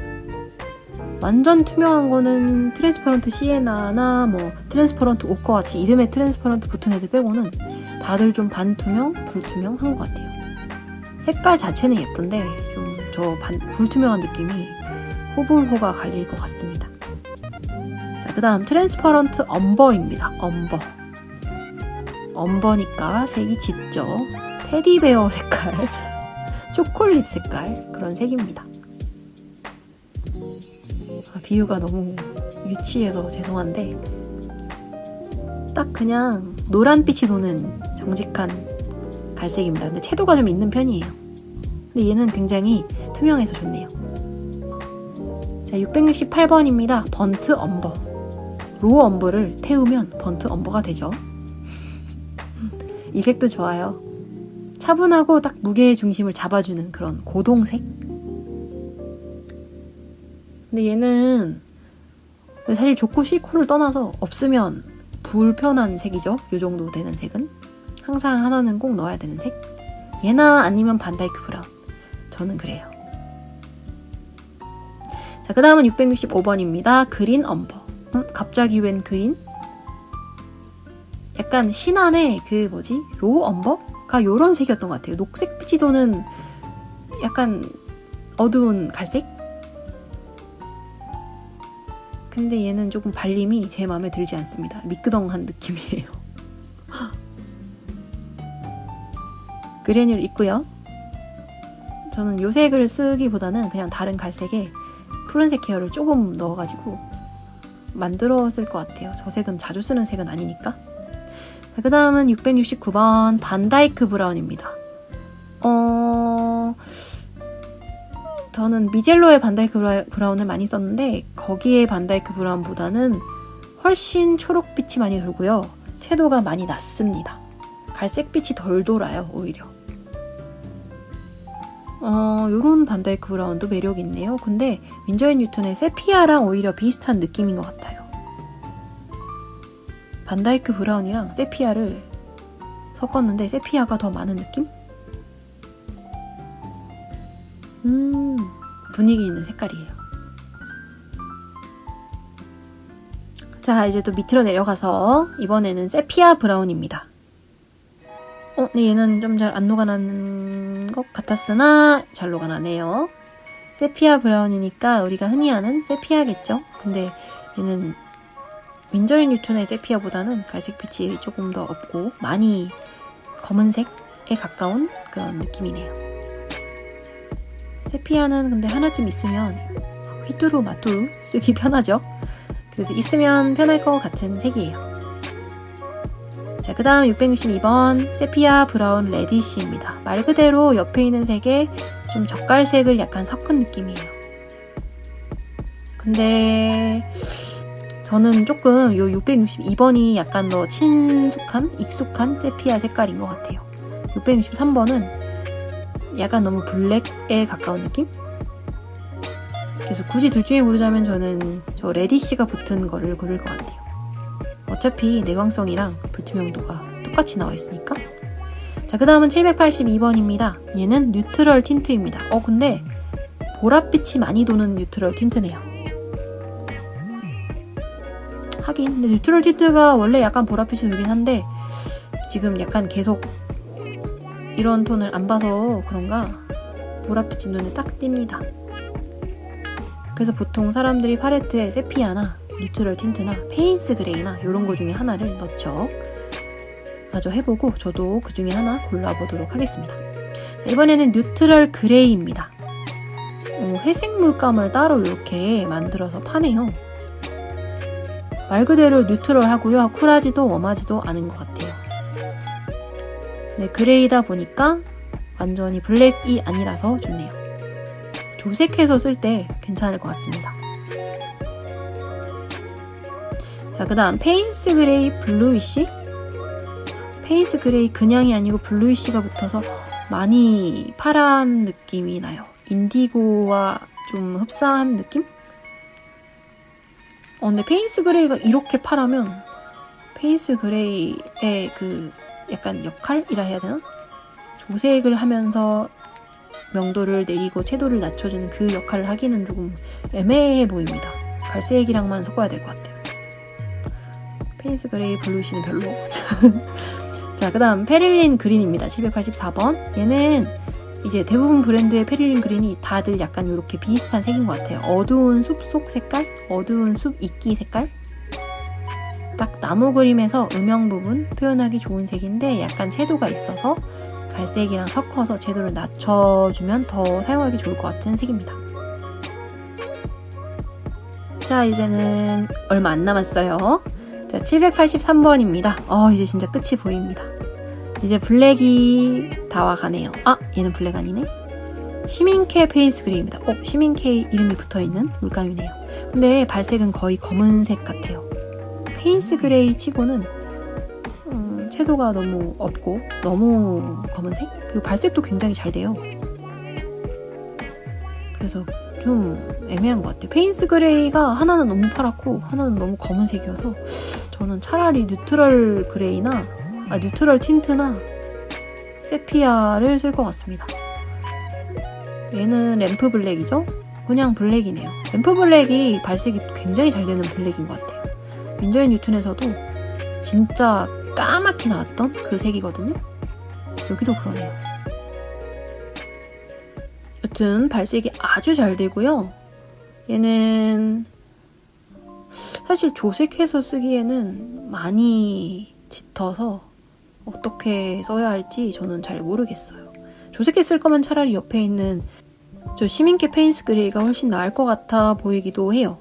완전 투명한 거는 트랜스퍼런트 시에나나 뭐 트랜스퍼런트 옷과 같이 이름에 트랜스퍼런트 붙은 애들 빼고는 다들 좀 반투명, 불투명한 것 같아요. 색깔 자체는 예쁜데 좀 저 불투명한 느낌이 호불호가 갈릴 것 같습니다. 자, 그 다음 트랜스퍼런트 엄버입니다. 엄버. 엄버니까 색이 짙죠. 테디베어 색깔, 초콜릿 색깔 그런 색입니다. 비유가 너무 유치해서 죄송한데 딱 그냥 노란빛이 도는 정직한 갈색입니다. 근데 채도가 좀 있는 편이에요. 근데 얘는 굉장히 투명해서 좋네요. 자, 668번입니다. 번트 엄버. 로우 엄버를 태우면 번트 엄버가 되죠. 이 색도 좋아요. 차분하고 딱 무게의 중심을 잡아주는 그런 고동색. 근데 얘는 사실 좋고 싫고를 떠나서 없으면 불편한 색이죠. 이 정도 되는 색은. 항상 하나는 꼭 넣어야 되는 색. 얘나 아니면 반다이크 브라운. 저는 그래요. 자, 그 다음은 665번입니다. 그린 엄버. 갑자기 웬 그린? 약간 신안의 그 뭐지? 로우 엄버가 요런 색이었던 것 같아요. 녹색 빛이 도는 약간 어두운 갈색? 근데 얘는 조금 발림이 제 마음에 들지 않습니다. 미끄덩한 느낌이에요. 그래놀 있고요. 저는 요 색을 쓰기보다는 그냥 다른 갈색에 푸른색 계열을 조금 넣어가지고 만들었을 것 같아요. 저 색은 자주 쓰는 색은 아니니까. 자, 그 다음은 669번 반다이크 브라운입니다. 저는 미젤로의 반다이크 브라운을 많이 썼는데 거기에 반다이크 브라운보다는 훨씬 초록빛이 많이 돌고요. 채도가 많이 낮습니다. 갈색빛이 덜 돌아요, 오히려. 요런 반다이크 브라운도 매력 있네요. 근데 윈저 앤 뉴튼의 세피아랑 오히려 비슷한 느낌인 것 같아요. 반다이크 브라운이랑 세피아를 섞었는데 세피아가 더 많은 느낌? 분위기 있는 색깔이에요. 자, 이제 또 밑으로 내려가서 이번에는 세피아 브라운입니다. 네, 얘는 좀 잘 안 녹아나는 것 같았으나 잘 녹아나네요. 세피아 브라운이니까 우리가 흔히 아는 세피아겠죠? 근데 얘는 윈저 앤 뉴튼의 세피아보다는 갈색빛이 조금 더 없고 많이 검은색에 가까운 그런 느낌이네요. 세피아는 근데 하나쯤 있으면 휘뚜루 마뚜루 쓰기 편하죠? 그래서 있으면 편할 것 같은 색이에요. 자, 그 다음 662번 세피아 브라운 레디시입니다. 말 그대로 옆에 있는 색에 좀 젓갈색을 약간 섞은 느낌이에요. 근데 저는 조금 요 662번이 약간 더 친숙한, 익숙한 세피아 색깔인 것 같아요. 663번은 약간 너무 블랙에 가까운 느낌? 그래서 굳이 둘 중에 고르자면 저는 저 레디시가 붙은 거를 고를 것 같아요. 어차피 내광성이랑 불투명도가 똑같이 나와 있으니까. 자, 그 다음은 782번입니다. 얘는 뉴트럴 틴트입니다. 근데 보랏빛이 많이 도는 뉴트럴 틴트네요. 하긴 근데 뉴트럴 틴트가 원래 약간 보랏빛이 돌긴 한데 지금 약간 계속 이런 톤을 안 봐서 그런가 보랏빛이 눈에 딱 띕니다. 그래서 보통 사람들이 팔레트에 세피아나 뉴트럴 틴트나 페인스 그레이나 이런 거 중에 하나를 넣죠. 마저 해보고 저도 그 중에 하나 골라보도록 하겠습니다. 자, 이번에는 뉴트럴 그레이입니다. 회색 물감을 따로 이렇게 만들어서 파네요. 말 그대로 뉴트럴하고요. 쿨하지도 웜하지도 않은 것 같아요. 네, 그레이다 보니까 완전히 블랙이 아니라서 좋네요. 조색해서 쓸 때 괜찮을 것 같습니다. 자, 그 다음 페인스 그레이 블루이시? 페인스 그레이 그냥이 아니고 블루이시가 붙어서 많이 파란 느낌이 나요. 인디고와 좀 흡사한 느낌? 근데 페인스 그레이가 이렇게 파라면 페인스 그레이의 그 약간 역할이라 해야 되나? 조색을 하면서 명도를 내리고 채도를 낮춰주는 그 역할을 하기는 조금 애매해 보입니다. 갈색이랑만 섞어야 될 것 같아요. 페인스 그레이 블루시는 별로. 자, 그 다음 페릴린 그린입니다. 784번. 얘는 이제 대부분 브랜드의 페릴린 그린이 다들 약간 이렇게 비슷한 색인 것 같아요. 어두운 숲속 색깔? 어두운 숲 이끼 색깔? 딱 나무 그림에서 음영 부분 표현하기 좋은 색인데 약간 채도가 있어서 갈색이랑 섞어서 채도를 낮춰주면 더 사용하기 좋을 것 같은 색입니다. 자, 이제는 얼마 안 남았어요. 자, 783번입니다. 이제 진짜 끝이 보입니다. 이제 블랙이 다 와가네요. 얘는 블랙 아니네. 시민케 페인스 그레이입니다. 시민케 이름이 붙어있는 물감이네요. 근데 발색은 거의 검은색 같아요. 페인스 그레이 치고는 채도가 너무 없고 너무 검은색? 그리고 발색도 굉장히 잘 돼요. 그래서 좀 애매한 것 같아요. 페인스 그레이가 하나는 너무 파랗고 하나는 너무 검은색이어서 저는 차라리 뉴트럴 그레이나 뉴트럴 틴트나 세피아를 쓸 것 같습니다. 얘는 램프 블랙이죠? 그냥 블랙이네요. 램프 블랙이 발색이 굉장히 잘 되는 블랙인 것 같아요. 윈저 앤 뉴튼에서도 진짜 까맣게 나왔던 그 색이거든요. 여기도 그러네요. 여튼 발색이 아주 잘 되고요. 얘는 사실 조색해서 쓰기에는 많이 짙어서 어떻게 써야 할지 저는 잘 모르겠어요. 조색해 쓸 거면 차라리 옆에 있는 저 시민캐 페인스 그레이가 훨씬 나을 것 같아 보이기도 해요.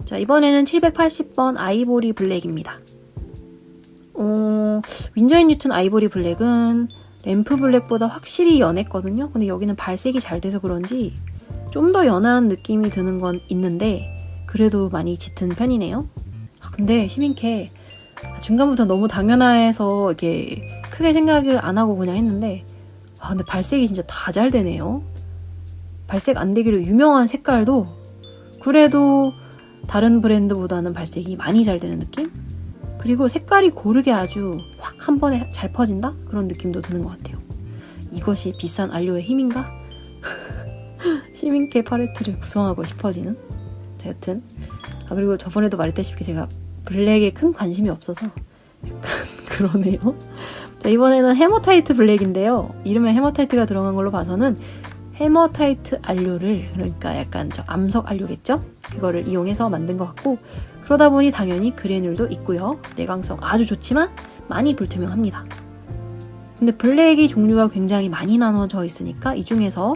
자, 이번에는 780번 아이보리 블랙입니다. 윈저 앤 뉴튼 아이보리 블랙은 램프 블랙보다 확실히 연했거든요. 근데 여기는 발색이 잘 돼서 그런지 좀 더 연한 느낌이 드는 건 있는데 그래도 많이 짙은 편이네요. 근데 시민캐 중간부터 너무 당연해서 이렇게 크게 생각을 안 하고 그냥 했는데 근데 발색이 진짜 다 잘 되네요. 발색 안 되기로 유명한 색깔도 그래도 다른 브랜드보다는 발색이 많이 잘 되는 느낌? 그리고 색깔이 고르게 아주 확 한 번에 잘 퍼진다? 그런 느낌도 드는 것 같아요. 이것이 비싼 안료의 힘인가? 시민캐 팔레트를 구성하고 싶어지는? 자, 여튼 그리고 저번에도 말했다시피 제가 블랙에 큰 관심이 없어서 약간 그러네요. 자, 이번에는 헤머타이트 블랙인데요. 이름에 헤머타이트가 들어간 걸로 봐서는 헤머타이트 안료를, 그러니까 약간 저 암석 안료겠죠? 그거를 이용해서 만든 것 같고, 그러다 보니 당연히 그래놀도 있고요. 내광성 아주 좋지만 많이 불투명합니다. 근데 블랙이 종류가 굉장히 많이 나눠져 있으니까 이 중에서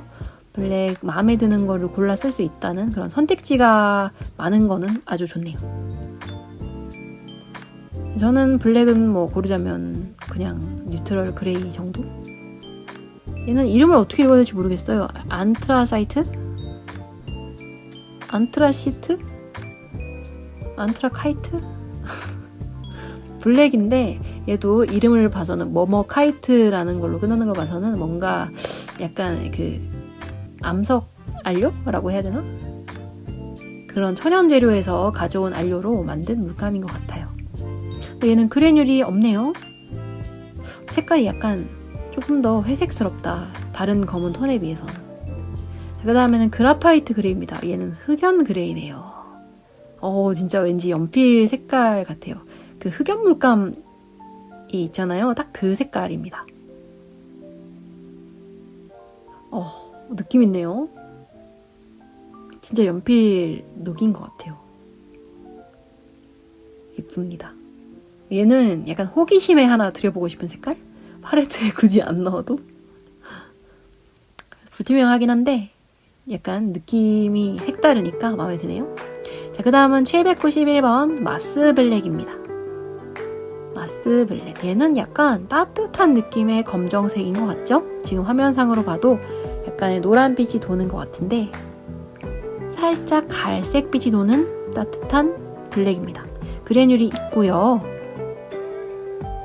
블랙 마음에 드는 거를 골라 쓸 수 있다는 그런 선택지가 많은 거는 아주 좋네요. 저는 블랙은 뭐 고르자면 그냥 뉴트럴 그레이 정도? 얘는 이름을 어떻게 읽어야 될지 모르겠어요. 안트라사이트? 안트라시트? 안트라카이트? 블랙인데 얘도 이름을 봐서는 뭐뭐카이트라는 걸로 끝나는 걸 봐서는 뭔가 약간 그 암석 안료라고 해야 되나? 그런 천연 재료에서 가져온 안료로 만든 물감인 것 같아요. 근데 얘는 그래놀이 없네요. 색깔이 약간 조금 더 회색스럽다. 다른 검은 톤에 비해서는. 그 다음에는 그라파이트 그레이입니다. 얘는 흑연 그레이네요. 진짜 왠지 연필 색깔 같아요. 그 흑연 물감이 있잖아요. 딱 그 색깔입니다. 느낌 있네요. 진짜 연필 녹인 것 같아요. 예쁩니다. 얘는 약간 호기심에 하나 드려보고 싶은 색깔? 팔레트에 굳이 안 넣어도 불투명하긴 한데 약간 느낌이 색다르니까 마음에 드네요. 자, 그 다음은 791번 마스 블랙입니다. 마스 블랙. 얘는 약간 따뜻한 느낌의 검정색인 것 같죠? 지금 화면상으로 봐도 약간의 노란빛이 도는 것 같은데 살짝 갈색빛이 도는 따뜻한 블랙입니다. 그래놀이 있고요.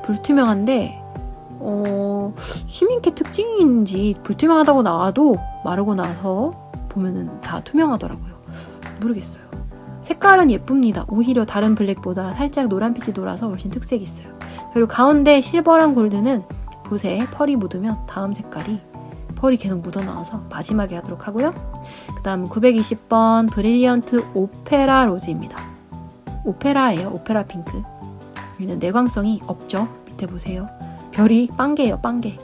불투명한데 시민캐 특징인지 불투명하다고 나와도 마르고 나서 보면은 다 투명하더라고요. 모르겠어요. 색깔은 예쁩니다. 오히려 다른 블랙보다 살짝 노란빛이 돌아서 훨씬 특색이 있어요. 그리고 가운데 실버랑 골드는 붓에 펄이 묻으면 다음 색깔이 펄이 계속 묻어나와서 마지막에 하도록 하고요. 그 다음 920번 브릴리언트 오페라 로즈입니다. 오페라예요. 오페라 핑크. 여기는 내광성이 없죠. 밑에 보세요. 별이 빵개예요. 빵개.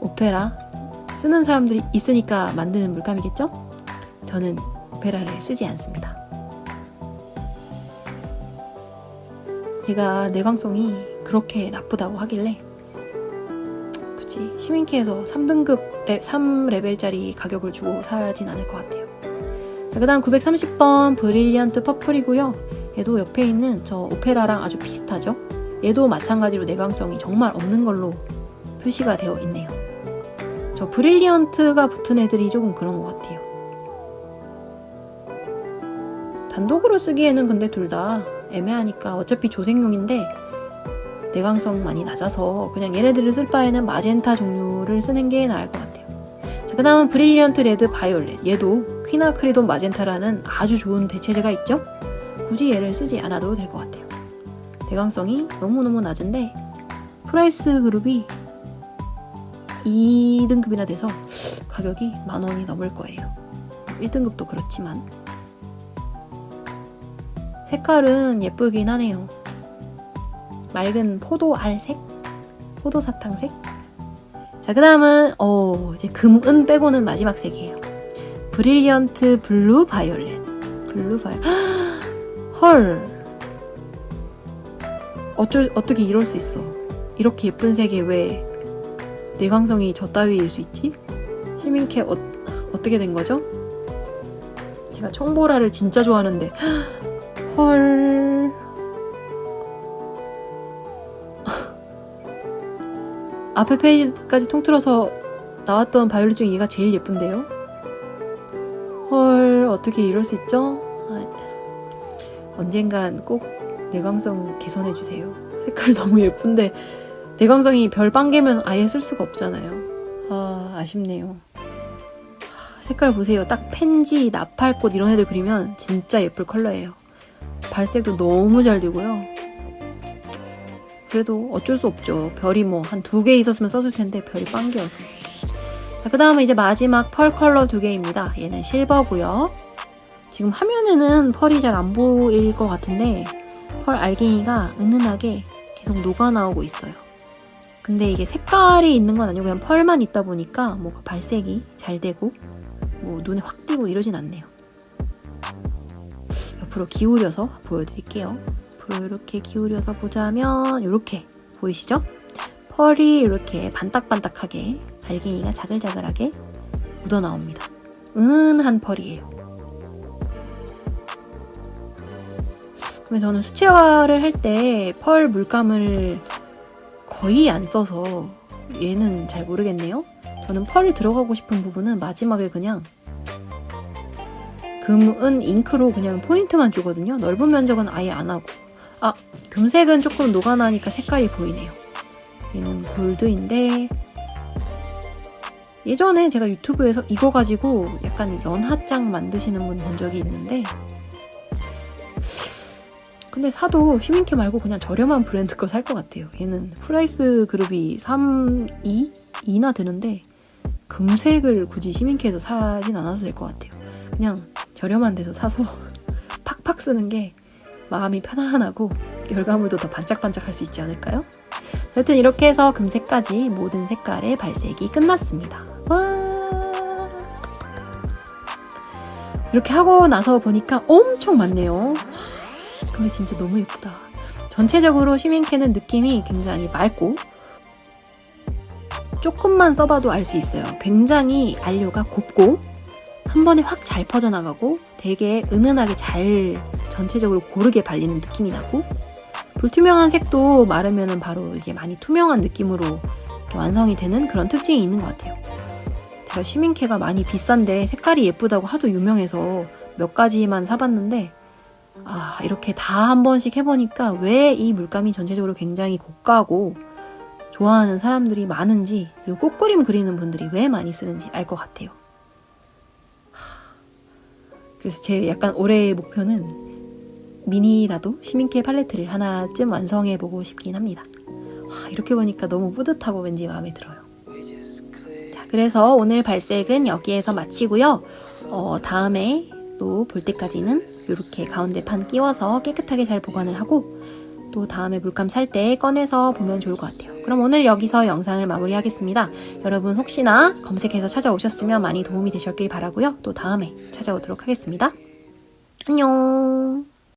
오페라 쓰는 사람들이 있으니까 만드는 물감이겠죠? 저는 오페라를 쓰지 않습니다. 얘가 내광성이 그렇게 나쁘다고 하길래 굳이 시민캐에서 3등급 3레벨짜리 가격을 주고 사진 않을 것 같아요. 자, 그 다음 930번 브릴리언트 퍼플이고요. 얘도 옆에 있는 저 오페라랑 아주 비슷하죠? 얘도 마찬가지로 내광성이 정말 없는 걸로 표시가 되어 있네요. 저 브릴리언트가 붙은 애들이 조금 그런 것 같아요. 단독으로 쓰기에는 근데 둘 다 애매하니까 어차피 조색용인데 내광성 많이 낮아서 그냥 얘네들을 쓸 바에는 마젠타 종류를 쓰는 게 나을 것 같아요. 자, 그 다음은 브릴리언트 레드 바이올렛. 얘도 퀴나크리돈 마젠타라는 아주 좋은 대체제가 있죠? 굳이 얘를 쓰지 않아도 될 것 같아요. 내광성이 너무너무 낮은데 프라이스 그룹이 2등급이나 돼서 가격이 10,000원이 넘을 거예요. 1등급도 그렇지만 색깔은 예쁘긴 하네요. 맑은 포도 알색? 포도 사탕색? 자, 그 다음은 이제 금은 빼고는 마지막 색이에요. 브릴리언트 블루 바이올렛. 블루 바이올렛. 헐. 어떻게 이럴 수 있어. 이렇게 예쁜 색에 왜 내광성이 저 따위일 수 있지? 시민캐 어떻게 된 거죠? 제가 청보라를 진짜 좋아하는데. 헐. 앞에 페이지까지 통틀어서 나왔던 바이올렛 중에 얘가 제일 예쁜데요? 헐, 어떻게 이럴 수 있죠? 언젠간 꼭 내광성 개선해주세요. 색깔 너무 예쁜데 내광성이 별 빵개면 아예 쓸 수가 없잖아요. 아쉽네요. 색깔 보세요. 딱 펜지, 나팔꽃 이런 애들 그리면 진짜 예쁠 컬러예요. 발색도 너무 잘 되고요. 그래도 어쩔 수 없죠. 별이 뭐 한 2개 있었으면 썼을 텐데 별이 빵개여서. 자, 그 다음에 이제 마지막 펄 컬러 2개입니다. 얘는 실버고요. 지금 화면에는 펄이 잘 안 보일 것 같은데 펄 알갱이가 은은하게 계속 녹아 나오고 있어요. 근데 이게 색깔이 있는 건 아니고 그냥 펄만 있다 보니까 뭐 발색이 잘 되고 뭐 눈에 확 띄고 이러진 않네요. 옆으로 기울여서 보여드릴게요. 앞으로 이렇게 기울여서 보자면 이렇게 보이시죠? 펄이 이렇게 반딱반딱하게 알갱이가 자글자글하게 묻어나옵니다. 은은한 펄이에요. 근데 저는 수채화를 할 때 펄 물감을 거의 안 써서 얘는 잘 모르겠네요. 저는 펄이 들어가고 싶은 부분은 마지막에 그냥 금은 잉크로 그냥 포인트만 주거든요. 넓은 면적은 아예 안 하고. 금색은 조금 녹아나니까 색깔이 보이네요. 얘는 골드인데 예전에 제가 유튜브에서 이거 가지고 약간 연하장 만드시는 분 본 적이 있는데 근데 사도 시민캐 말고 그냥 저렴한 브랜드 거 살 것 같아요. 얘는 프라이스 그룹이 2나 되는데 금색을 굳이 시민캐에서 사진 않아도 될 것 같아요. 그냥 저렴한 데서 사서 팍팍 쓰는 게 마음이 편안하고 결과물도 더 반짝반짝할 수 있지 않을까요? 여튼 이렇게 해서 금색까지 모든 색깔의 발색이 끝났습니다. 와! 이렇게 하고 나서 보니까 엄청 많네요. 근데 진짜 너무 예쁘다. 전체적으로 시민캐는 느낌이 굉장히 맑고 조금만 써봐도 알 수 있어요. 굉장히 안료가 곱고 한 번에 확 잘 퍼져나가고 되게 은은하게 잘 전체적으로 고르게 발리는 느낌이 나고 불투명한 색도 마르면은 바로 이게 많이 투명한 느낌으로 완성이 되는 그런 특징이 있는 것 같아요. 제가 시민캐가 많이 비싼데 색깔이 예쁘다고 하도 유명해서 몇 가지만 사봤는데 이렇게 다 한 번씩 해보니까 왜 이 물감이 전체적으로 굉장히 고가고 좋아하는 사람들이 많은지 그리고 꽃그림 그리는 분들이 왜 많이 쓰는지 알 것 같아요. 그래서 제 약간 올해의 목표는 미니라도 시민캐 팔레트를 하나쯤 완성해보고 싶긴 합니다. 이렇게 보니까 너무 뿌듯하고 왠지 마음에 들어요. 자, 그래서 오늘 발색은 여기에서 마치고요. 다음에 또 볼 때까지는 이렇게 가운데 판 끼워서 깨끗하게 잘 보관을 하고 또 다음에 물감 살 때 꺼내서 보면 좋을 것 같아요. 그럼 오늘 여기서 영상을 마무리하겠습니다. 여러분 혹시나 검색해서 찾아오셨으면 많이 도움이 되셨길 바라고요. 또 다음에 찾아오도록 하겠습니다. 안녕.